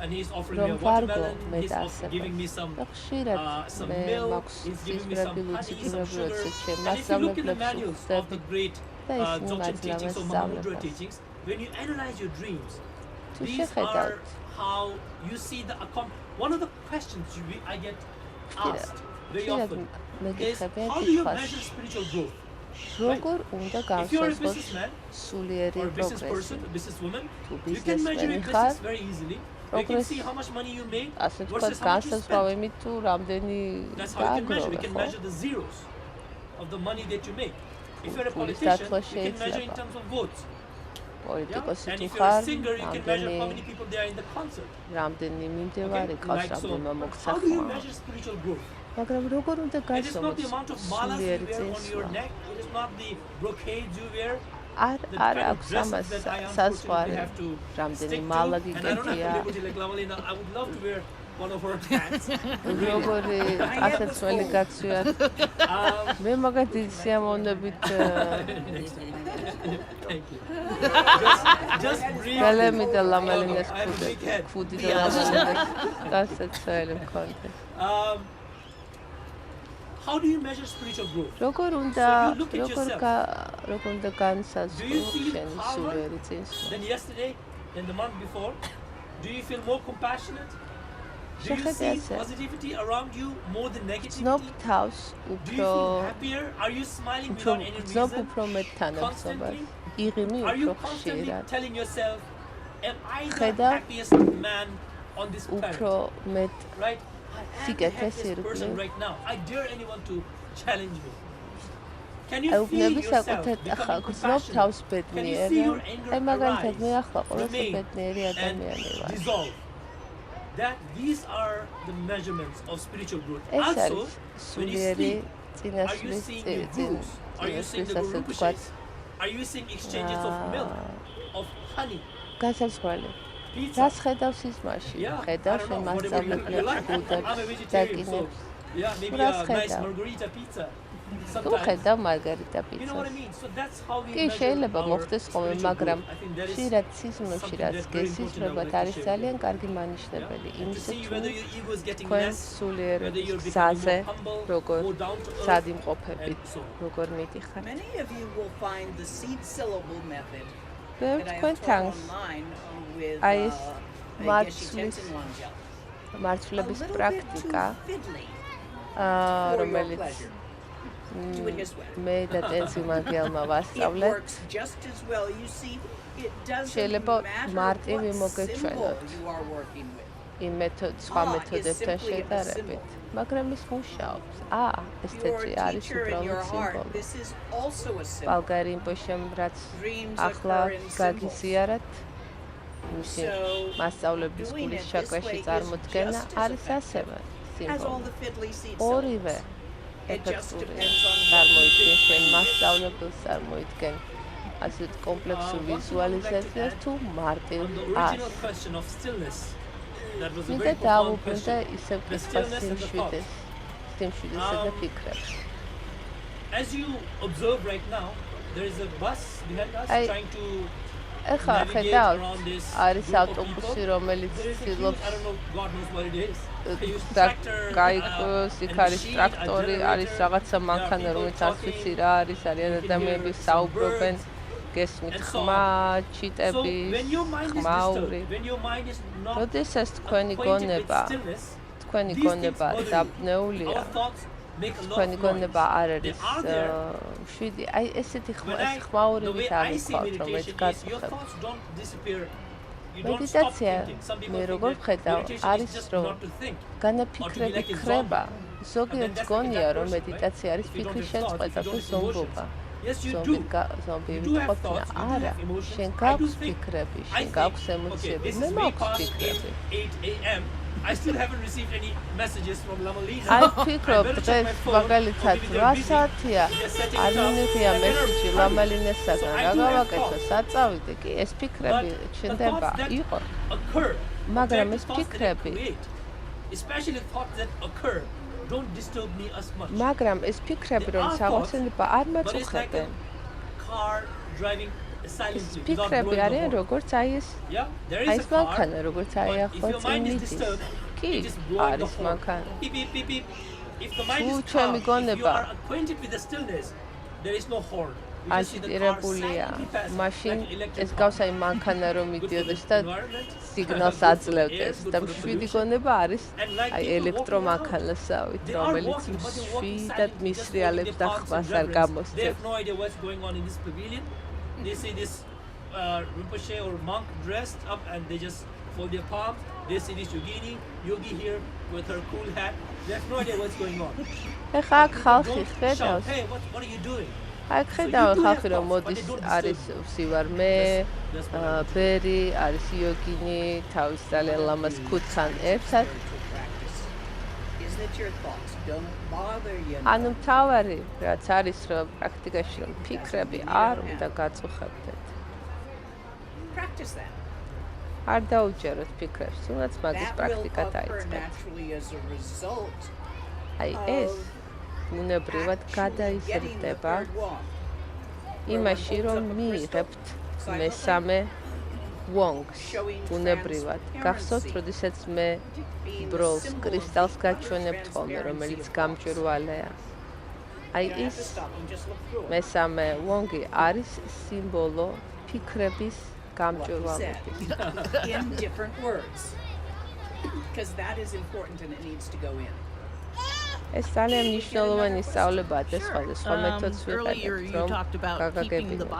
and he's offering me რომ a ვარგო watermelon, მე he's და giving me some და ხშირად some მე milk, მაქვს he's giving me სისხლები some honey, some ლუციტურები sugar. როცა ჩემ And if you look in the მასწავლებლებს manuals of the ვხვდები great და ისინი Dzogchen teachings or Mahamudra მასწავლებლებს teachings, when you analyze your dreams, თუ these შეხედავთ are how you see the one of the questions I get asked very often is how do you measure spiritual growth? როგორ უნდა If you're a განსაზღვროს businessman სულიერი or a business პროგრესი person, a businesswoman, თუ you can measure your ბიზნესმენი ხარ business very easily. You can see how much money you make ასე თქვა versus how much you განსაზღვრავ spend. იმით თუ რამდენი That's how you can measure. You დააგროვე can ხო measure the zeros of the money that you make. If you're a Police politician, დათვლა you can measure in შეიძლება. terms of votes. პოლიტიკოსი And თუ if you're a ხარ singer, you can measure how რამდენი many people there are in the concert. რამდენი მიმდევარი ყავს Like so. რამდენმა How do you მოგცახმა measure spiritual growth? მაგრამ როგორ უნდა It is not the გასწავლოს amount of malas you სულიერი wear on your წინსვლა neck. It is not the brocades you wear. არ The არ kind of აქვს dresses ამას that I unfortunately საზღვარი have to რამდენი stick მალა to. And I don't have გიგეთია to be able to like Lamalina. I would love to wear one of her hats. როგორი ასეთ ძველი გაცვიათ მე მაგათ დიდი სიამოვნებით Thank you. Just breathe. გალემი და ლამალინას I have a big head. ქუდი და ლამალინას გასაცველი მქონდა How do you measure spiritual growth? როგორ უნდა So you look at როგორ yourself. როგორ უნდა Do you განსაზღვრო feel შენი calmer სულიერი წინსვლა than yesterday, than the month before? Do you feel more compassionate? Do you შეხედე see ასე positivity around you more than ძნობ negativity? თავს Do you უფრო feel happier? Are you smiling without any ძნობ reason? უფრო მეტ თანამშრომლობას Constantly? იღიმი Are you უფრო constantly ხშირად telling yourself, am I the ხედავ happiest man on this უფრო planet? მეტ Right? I am the სიკეთეს happiest person ირგვლივ right now. I dare anyone to challenge me. Can you აი feel უბნები yourself საკუთარ ახლა becoming გძნობ თავს compassionate? Can you ბედნიერ see your anger აი მაგალითად მე arise, ახლა ყველაზე remain, ბედნიერი ადამიანი and ვარ dissolve? That these are the measurements of spiritual growth. ეს Also, არის when you სულიერი sleep, are you წინასვლის seeing your gurus? Are you seeing the წინასვლის ასე Rupashes? ვთქვათ Are you seeing exchanges of milk, of honey, განსაზღვრელი pizza? რას ხედავ სიზმარში Yeah, I ხედავ don't შენ know, whatever you მასწავლებლებს like. I'm a გუდებს vegetarian, so დაკინებს yeah, maybe Rās a nice ხედავ. margarita pizza. თუ Sometimes. ხედავ მარგარიტა You know what I პიცას mean? So that's how we კი measure შეიძლება our მოხდეს ხოლმე spiritual მაგრამ growth. I think that is ხშირად სიზმრში something რაც that's very important I would გესიზმრებათ like to არის share with ძალიან you. კარგი მანიშნებელი To იმისა see თუ whether your ego is getting თქვენ less, სულიერ whether you're becoming გზაზე more humble, როგორ more down to earth, სად იმყოფებით and so on. როგორ მიდიხართ Many of you will find the seed syllable method ბევრ that I თქვენ have taught თავს online with აი ეს Geshe მარცვლის Tenzin A მარცვლების little bit პრაქტიკა too fiddly აა, for your რომელიც pleasure. Do it his way. მე და ტენზი მაგიალმა It ვასწავლეთ works just as well. You see, it doesn't შეიძლება matter მარტივი what მოგეჩვენოთ. symbol you are working with. იმ სხვა is მეთოდებთან simply a შედარებით symbol. მაგრამ ის მუშაობს ეს Your თეთრი არის teacher in your უბრალოდ heart, სიმბოლო this is also a symbol. პალგა რინპოჩემ რაც Dreams ახლა occur in symbols. გაგიზიარათ მისი So, მასწავლების doing გულის it this ჩაკვეში way is წარმოდგენა just as არის effective ასევე as all სიმბოლო the fiddly seed ორივე syllables. It just ეფექტური depends on what წარმოიდგენ you შენ think. მასწავლებელს წარმოიდგენ ასეთ კომპლექსურ ვიზუალიზაციას თუ On the მარტივ original ას question of stillness, that was a მინდა very profound დავუბრუნდა question. ისევ The კითხვა stillness and the სიმშვიდეს thoughts. სიმშვიდესა და ფიქრებს As you observe right now, there is a bus behind us I- trying to ეხლა navigate ხედავთ around this არის group of ავტობუსი people. რომელიც There is a huge, ცდილობს I don't know, God knows what it is. They use და tractor, გაიგოს იქ and არის machine, a ტრაქტორი არის generator. რაღაცა There are მანქანა people რომელიც არ ვიცი talking. რა არის არიან You can ადამიანები hear some საუბრობენ birds. გესმით and so ხმა So ჩიტები when your mind is ხმაური disturbed, when your mind is not როდესაც თქვენი acquainted with გონება stillness, თქვენი these things გონება bother you. დაბნეულია Our thoughts make a lot თქვენი of გონება noise. არ They არის are there. შვიდი აი ესეთი When ეს the ხმაურივით way არ I see ვქავთ რომელიც meditation is your გაწუხებ thoughts don't disappear. You don't stop მედიტაცია thinking. Some people მე think როგორ that ვხედავ meditation არის is just რომ not to think. განაფიქრები like a ხრება zombie. ზოგიერთს that's გონია like that რომ person, მედიტაცია right? არის If you don't ფიქრის have thoughts, if შეწყვეტა you და don't have ზომბობა Yes, you do. ზომბივით You do have ყოფნა thoughts, you do არა have emotions. შენ I do გაქვს think. ფიქრები I შენ think, გაქვს okay, ემოციები this მე is way მაქვს past ფიქრები 8 a.m. I still haven't received any messages from Lama Lina. I ვფიქრობ დღეს მაგალითად 8 საათია არ მიმიღია მესიჯი Lama Linasაგან რა გავაკეთო საწავიდე კი ეს ფიქრები ჩნდება იყო მაგრამ ეს ფიქრები especially thoughts that occur don't disturb me as much. მაგრამ ეს ფიქრები რომ საღმრთელება არ მაწუხებენ car driving silently ფიქრები არიან როგორც აი ეს აი ეს მანქანა როგორც აი ახლა წინ მიდის კი არის მანქანა if the mind is calm, if you are acquainted with the stillness there is no horn. აგიტირებულია მაშინ ეს გავს აი მანქანა რომ მიდიოდეს და სიგნალს აძლევდეს და მშვიდი გონება არის აი ელექტრომანქანასავით რომელიც მშვიდად მისრიალებს და ხმას არ გამოსცემს They see this Rinpoche or monk dressed up and they just fold their palms. They see this yogi here with her cool hat. They have no idea what's going on. ეხა აქ ხალხი ხედავს. Hey, what are you doing? აქ ხედავ ხალხი რომ მოდის არის სივარმე, ბერი, არის იოგინი, თავის ძალიან ლამას ქუცან ერთად. ანუ მთავარი რაც არის რომ პრაქტიკაში რომ ფიქრები არ უნდა გაწუხებდეთ. არ დაუჯეროთ ფიქრებს, თუნდაც მაგის პრაქტიკა დაიწყეთ. აი ეს უნებრივად გადაიზრდება იმაში რომ მიიღებთ მესამე ვონგს უნებრივად გახსოვთ როდესაც მე ბროლს კრისტალს გაჩვენებთ ხოლმე რომელიც გამჭვირვალეა აი ის მესამე ვონგი არის სიმბოლო ფიქრების გამჭვირვალობის in different words because that is important and it needs to go in. ეს ძალიან მნიშვნელოვანი სწავლებაა და სხვადასხვა მეთოდს ვიყენებთ რომ გაგაგებინოთ.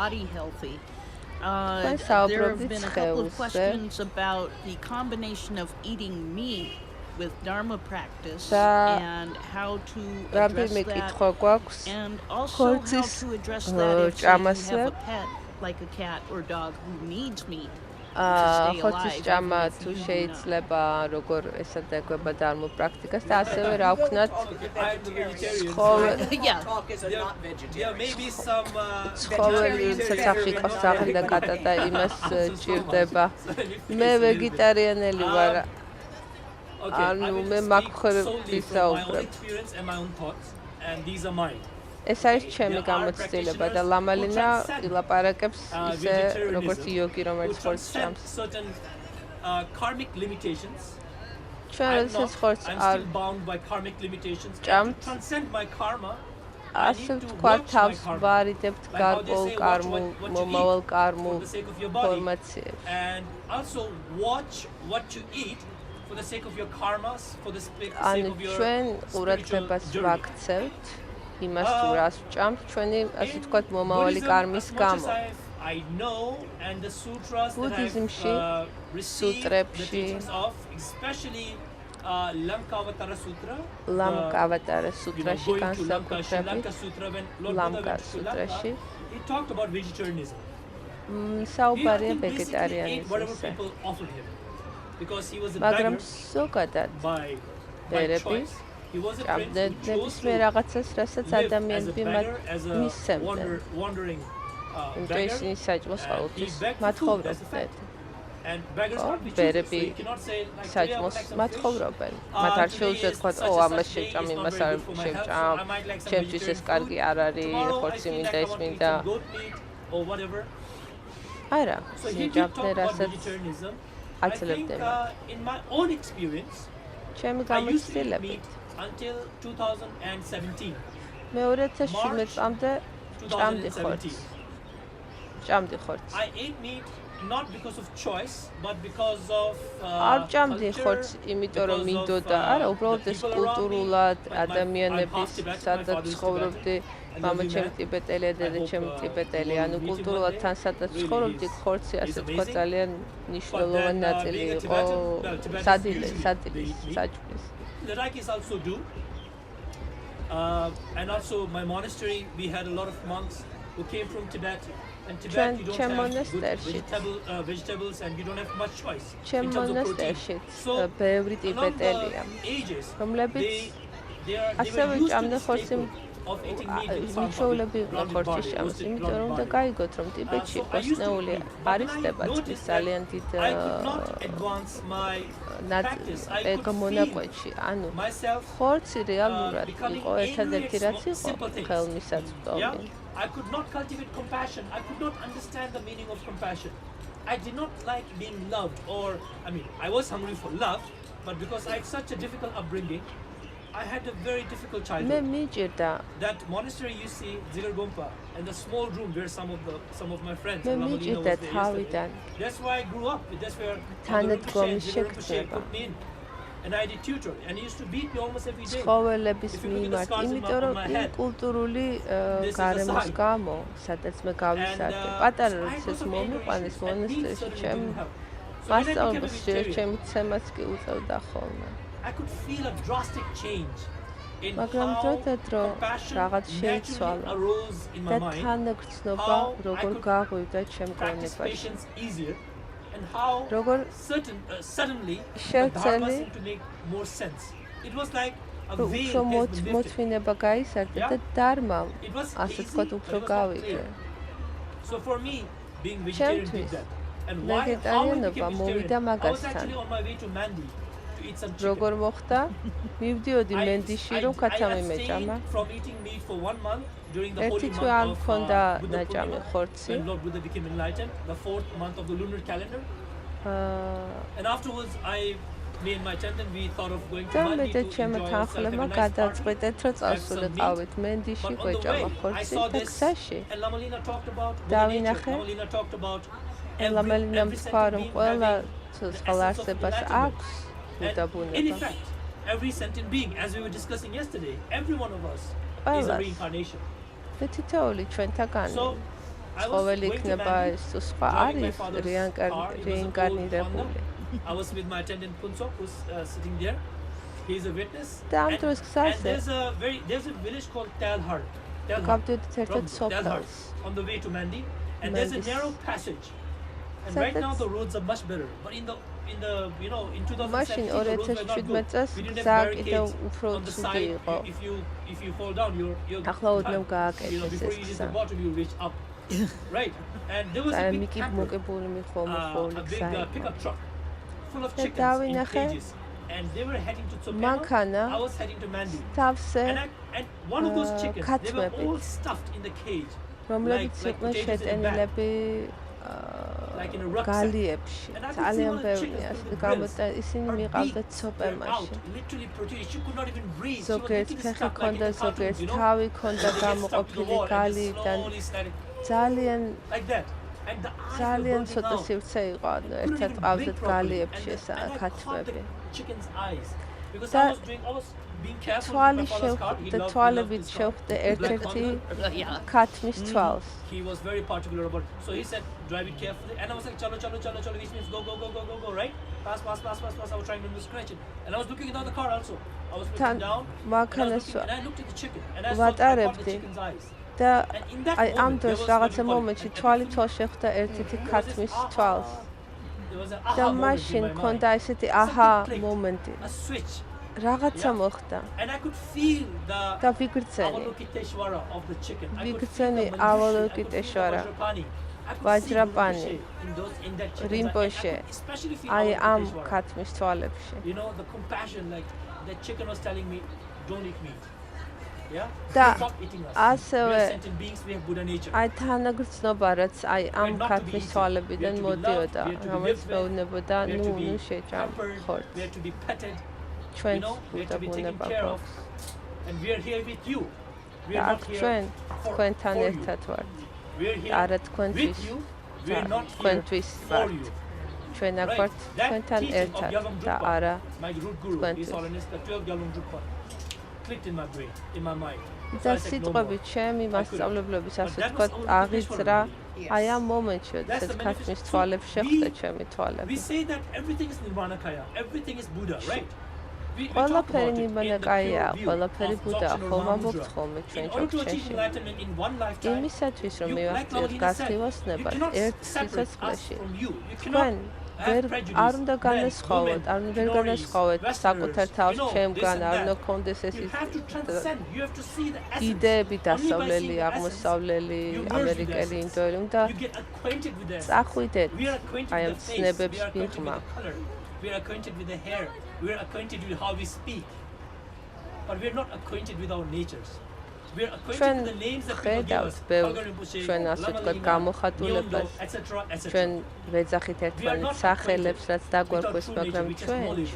There's been a couple of questions about the combination of eating meat with Dharma practice and how to address that and also how to address that if you have a pet like a cat or dog who needs meat. ხორცის ჭამა თუ შეიძლება როგორ ესადაგება დარმო პრაქტიკას და ასევე რა ვქნათ ცხოველი ცეცხლი ყავსაღი და კატა და იმას ჭირდება მე ვეგეტარიანელი ვარ ანუ მე მაქვხერებს საუბრობ ეს არის ჩემი გამოცდილება და Lama Lina ილაპარაკებს ისე როგორც იოგი რომელიც ხორცს ჭამს. Karmic limitations. ჩვენ ეს ხორცს არ ჭამთ. Transcend my karma. ასე ვთქვათ თავს ვარიდებთ გარკვეულ კარმულ მომავალ კარმულ ფორმაციებს. And also watch what you eat for the sake of your karmas, for the sake of your ჩვენ ყურადღებას ვაქცევთ იმას თუ რას ვჭამთ ჩვენი ასე ვთქვათ მომავალი კარმის გამო. I know and the sutras that ბუდიზმში სუტრებში especially Lamkavatara sutra ლამკავატარა სუტრაში განსაკუთრებით ლამკა სუტრაში he talked about vegetarianism. საუბარია ვეგეტარიანიზმზე. მაგრამ ზოგადად ბერები ნებისმიერ რაღაცას, რასაც ადამიანები მისცემდნენ. იმიტომ ისინი საჭმოს ყოველთვის მათხოვრობდნენ. ბერები საჭმოს მათხოვრობენ. მათ არ შეუძლიათ თქვათ, ამას შევჭამ, იმას არ შევჭამ, ჩემთვის ეს კარგი არ არის, ხორცი მინდა, ის მინდა. არა, ჭამდნენ რასაც აძლევდნენ. ჩემი გამოცდილებით until 2017. მე 2017 წამდე ჭამდი ხორცს. I ate meat not because of choice but because of არ ჭამდი ხორცს იმიტომ რომ მინდოდა, არა, უბრალოდ ეს კულტურულად ადამიანების სადაც ცხოვრობდი, მამა ჩემი ტიბეტელია, დედა ჩემი ტიბეტელი, ანუ კულტურულად თან სადაც ცხოვრობდი, ხორცი ასე თქვა ძალიან მნიშვნელოვანი ნაწილი იყო სადილის საჭმლის. Ladakis also do, and also my monastery we had a lot of monks who came from Tibet And Tibet, you don't have good vegetables and you don't have much choice in terms of protein. So, along the ages, they were used to this staple of eating meat with sambar, grounded barley, roasted grounded barley. So I used to eat, but when I noticed that I could not advance my practice. I could feel myself becoming angry and sympathetic. Yeah? I could not cultivate compassion. I could not understand the meaning of compassion. I did not like being loved, or I was hungry for love, but because I had such a difficult upbringing, I had a very difficult childhood. That monastery you see, Zigargompa, and the small room where some of my friends, Lama Lina was there yesterday. That's where I grew up. That's where Rинпоჩе put me in. And I did tutor, and he used to beat me almost every day. If you look at the scars on my head, this is a sign. And I was very frustrated. So I became a vegetarian. I could feel a drastic change in how compassion naturally arose in my mind, how I could practice patience easier, and how suddenly the dharma seemed to make more sense. It was like a veil has been lifted. Yeah? It was easy, but it was not clear. So for me, being vegetarian did that. And how I became vegetarian, I was actually on my way to Mandi. როგორ მოხდა? მივდიოდი მენდიში რომ კაცამიმეჭამა. ერთი თვე არ მქონდა ნაჭამი ხორცი. და მე და ჩემი თანხმობა გადავწყვეტეთ რომ წავსულიყავით მენდიში გვეჭამა ხორცი და გზაში. დავინახე. ლამა ლინამ თქვა რომ ყველა ცოცხალ არსებას აქვს in effect, every sentient being, as we were discussing yesterday, every one of us is a reincarnation. So, I was going to Mandi, driving my father's car. It was an old Honda. I was with my attendant Punsok, who's sitting there. He's a witness. And there's a village called Talhar. Talhar, on the way to Mandi. And there's a narrow passage. And right now the roads are much better. But in 2017 the roads were not good. We didn't have barricades on the side. If you fall down, you're before you reach the bottom, you reach up. Right? And there was a big tractor, a big pickup truck full of chickens in cages. And they were heading to Tsopema. I was heading to Mandi. And one of those chickens, they were all stuffed in the cage. Like potatoes in a bag. Like in a rucksack. And I could see all the chickens from the breast are big, they're out, literally protein. She could not even breathe. She was literally stuck like in the cartoons, you know? They get stuck to the wall and they slowly slide like that. And the eyes were bulging out. Couldn't even blink properly. And I caught the chicken's eyes. Because I was being careful with my father's car. He loved the black Honda. He was very particular about it. So he said, drive it carefully. And I was like, chalo, chalo, chalo, chalo, which means go, right? Pass. I was trying to scratch it. And I was looking at the car also. I was looking down, and I looked at the chicken. And I caught the chicken's eyes. And in that moment, there was what you call it, there was an aha moment in my mind. A switch. And I could feel the Avalokiteshvara of the chicken. I could feel the Vajrapani. I could see in that chicken. Especially feel Avalokiteshvara. You know, the compassion, like the chicken was telling me, don't eat meat. Yeah? Stop eating us. We are sentient beings, we have Buddha nature. I თანაგრძნობა რაც აი ამ ქართლის თვალებიდან მოდიოდა, რომელიც მეუბნებოდა, ნუ შეჭამ ხორცს. We have to be petted. You know, we have to be taken care of. And we are here with you. We are not here for you. We are here with you. We are not here for you. Right? That teaching of Gyalung Drukpa, my root guru, His Holiness, the 12 Gyalung Drukpa, clicked in my brain, in my mind. So I said, no more. I couldn't. But that was our teaching. აი ამ მომენტში, როდესაც ქართლის თვალებს შეხვდა ჩემი თვალები. We say that everything is Nirvanakaya, everything is Buddha, right? ყველაფერი ნიბანაკაია, ყველაფერი ბუდაა, ხომ ამბობთ ხოლმე ჩვენ ჩოგჩენში. იმისათვის რომ მივახციოთ გასხივოსნებას ერთ სიცოცხლეში, თქვენ არ უნდა განასხვავოთ, ვერ განასხვავეთ საკუთარ თავს ჩემგან, არ უნდა გქონდეს ეს იდეები დასავლელი, აღმოსავლელი, ამერიკელი, ინდოელი, უნდა წახვიდეთ აი ამ ცნებებს მიღმა. We are acquainted with the hair. We are acquainted with how we speak. But we are not acquainted with our natures. We are acquainted with the names that people give us. ჩვენ ასე ვთქვათ გამოხატულებას, ჩვენ ვეძახით ერთმანეთს სახელებს, რაც დაგვარქვეს, მაგრამ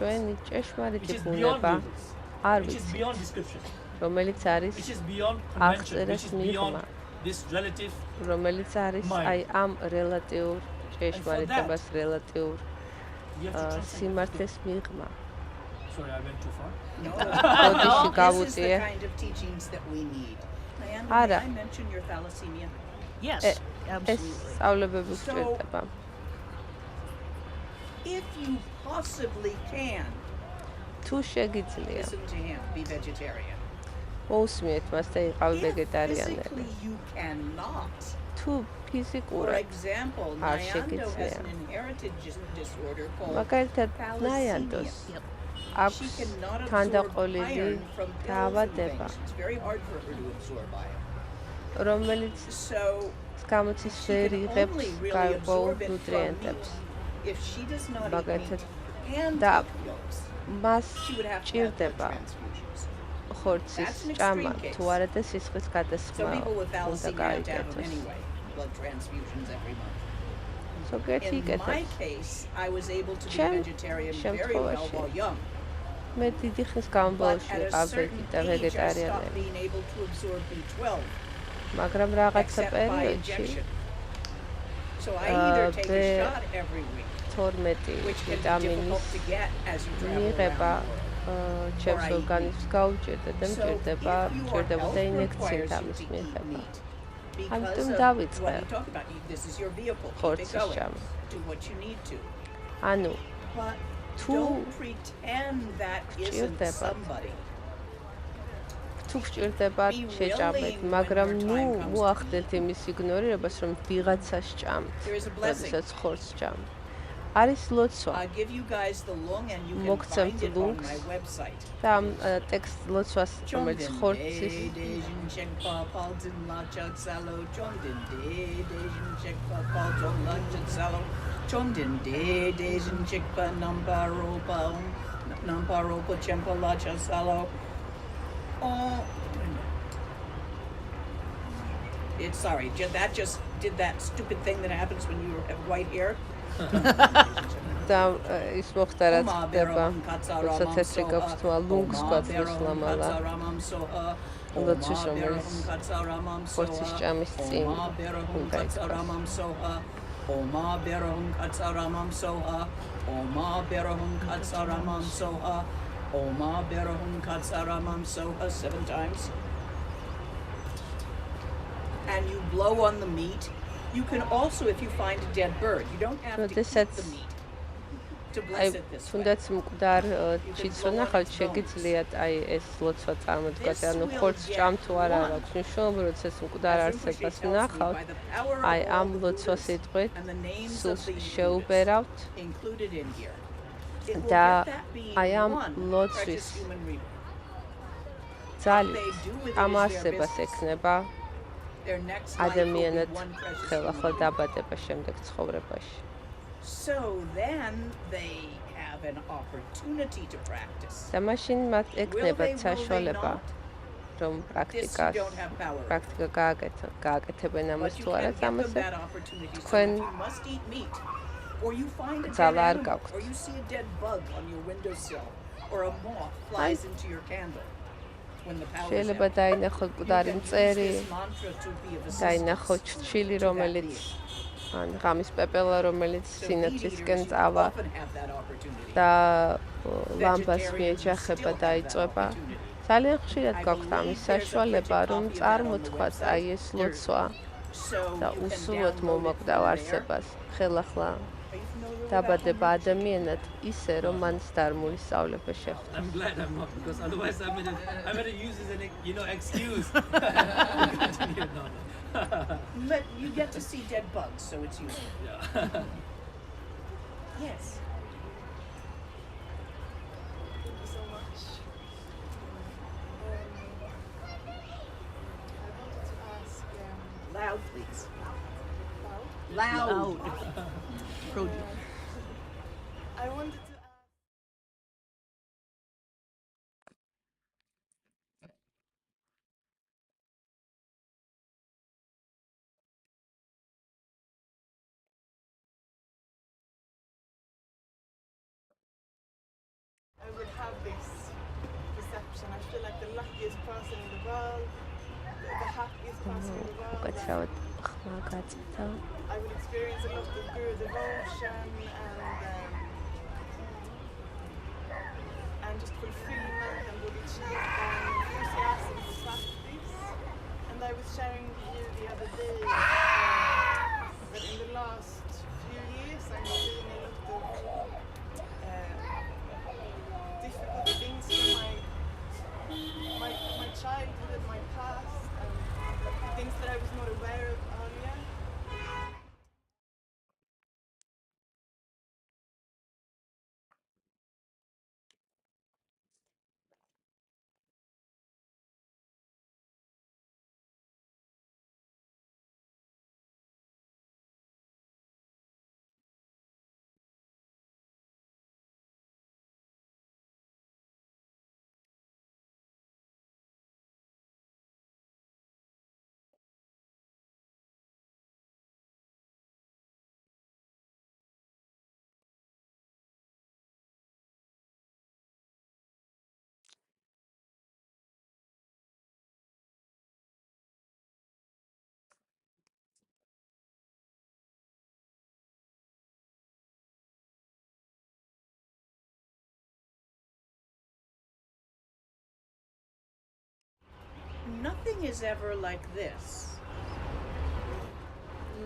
ჩვენი ჭეშმარიტი ბუნება არ ვიცით, რომელიც არის აღწერას მიღმა, რომელიც არის აი ამ რელატიურ ჭეშმარიტებას, რელატიურ სიმართლეს მიღმა. Sorry, I went too far. ოდიში გავუტიე. არა. Yes, ეს absolutely. სწავლებები გვჭირდება. If you possibly can, თუ შეგიძლია, listen to him, be vegetarian. მოусმინეთ მას და იყავ If ვეგეტარიანელი. physically you cannot, თუ for ფიზიკურად example, არ Nyando has შეგიძლია. an inherited disorder called მაგალითად, thalassemia. ნაიანდოს She აქვს cannot absorb თანდაყოლილი iron from pills and დაავადება, things. It's very hard for her to absorb iron. რომელიც So გამოცის she ვერ can იღებს only really გარკვეულ absorb it from ნუტრიენტებს. meat. If she does not eat მაგალითად, meat and და take yolks, მას she would have to have blood ჭირდება transfusions. ხორცის That's an ჭამა, extreme თუ case. არა და სისხლის გადასხმა Some people with უნდა thalassemia have to have them გაიგეთოს. anyway, blood transfusions every month. ზოგიერთი In my იკეთებს. case, I was able to be ჩემ vegetarian very well შემთხვევაში while young. მე დიდი ხნის But განმავლობაში at a ვიყავ certain ვეგეტა- age, I stopped ვეგეტარიანელი, being able to absorb B12, მაგრამ რაღაცა except by პერიოდში injection. So I either take a the- shot every week, 12 which can be ვიტამინის difficult to get as you travel მიღება around the world. ჩემს or I ორგანიზმს გაუჭირდა და So მჭირდება if your მჭირდებოდა health ინექციით requires you ამის to eat მიღება. meat, ამიტომ because of დავიწყე what you talk about, this is your vehicle, keep it ხორცის going, ჭამა. do what you need to. ანუ But თუ don't pretend that isn't გჭირდებათ. somebody. თუ გჭირდებათ შეჭამეთ, მაგრამ ნუ მოახდენთ იმის იგნორირებას, რომ ვიღაცას ჭამთ, There is a blessing. როდესაც ხორცს ჭამთ. არის ლოცვა I'll give you guys the lung and you can მოგცემთ find it on ლუნგს my website. და ამ ტექსტ ლოცვას, რომელიც ხორცის It's sorry, that just did that stupid thing that happens when you have white hair. და ის მოხდა რაც ხდება, როცა თეთრი გაქვს თმა ლუნგს გვაწევს ლამალა. ლოცვის რომელიც ხორცის ჭამის წინ უნდა იქნას. Oma berahum katsaramam soha. Oma berahum katsaramam soha. Oma berahum katsaramam soha 7 times. And you blow on the meat. You can also, if you find a dead bird, you don't have to eat the meat to bless it this way. თუნდაც მკვდარ ჩიც რო ნახავთ, შეგიძლიათ აი ეს ლოცვა წარმოდგათ, ანუ ხორცს ჭამ თუ არა აქვს მნიშვნელობა, როცა ეს მკვდარ არსებას ნახავთ, აი ამ ლოცვას იტყვით, სულს შეუბერავთ და აი ამ ლოცვის ძალით ამ არსებას ექნება ადამიანად ხელახლა დაბადება შემდეგ ცხოვრებაში. So then they have an opportunity to practice. და მაშინ მათ ექნებათ საშუალება, რომ პრაქტიკა გააკეთებენ ამას თუ არა, ამაზე თქვენ ძალა არ გაქვთ. Or you see a dead bug on your windowsill or a moth flies into your candle. შეიძლება დაინახოთ მკვდარი მწერი, დაინახოთ ჩილი, რომელიც ან ღამის პეპელა, რომელიც სინათლისკენ წავა და ლამბას მიეჯახება და იწვება. ძალიან ხშირად გაქვთ ამის საშუალება, რომ წარმოთქვათ აი ეს ლოცვა და უსულოთ მომაკვდავ არსებას ხელახლა დაბადება ადამიანად ისე, რომ მან დარმული სწავლება შეხვდეს. I'm glad I'm not, because otherwise I'm gonna use it as an excuse. No. But you get to see dead bugs, so it's useful. Yeah. Yes. Thank you so much. I wanted to ask. Loud, please. Loud? Loud. I wanted to ask. I would have this perception. I feel like the luckiest person in the world, the happiest person in the world. უკეთესად ხმა გაწეთა. I would experience a lot of guru devotion and just fulfillment and bodhicitta and enthusiasm for practice. And I was sharing with you the other day that in the last few years I'm seeing a lot of difficult things from my childhood and my past and things that I was not aware of earlier. Nothing is ever like this.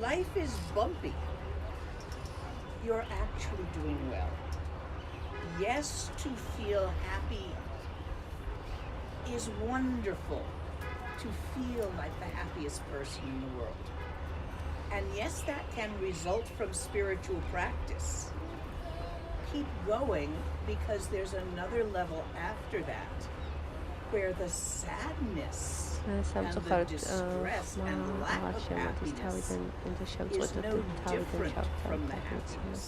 Life is bumpy. You're actually doing well. Yes, to feel happy is wonderful. To feel like the happiest person in the world. And yes, that can result from spiritual practice. Keep going, because there's another level after that, where the sadness and the distress and lack of happiness is no different from the happiness.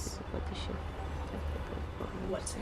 What's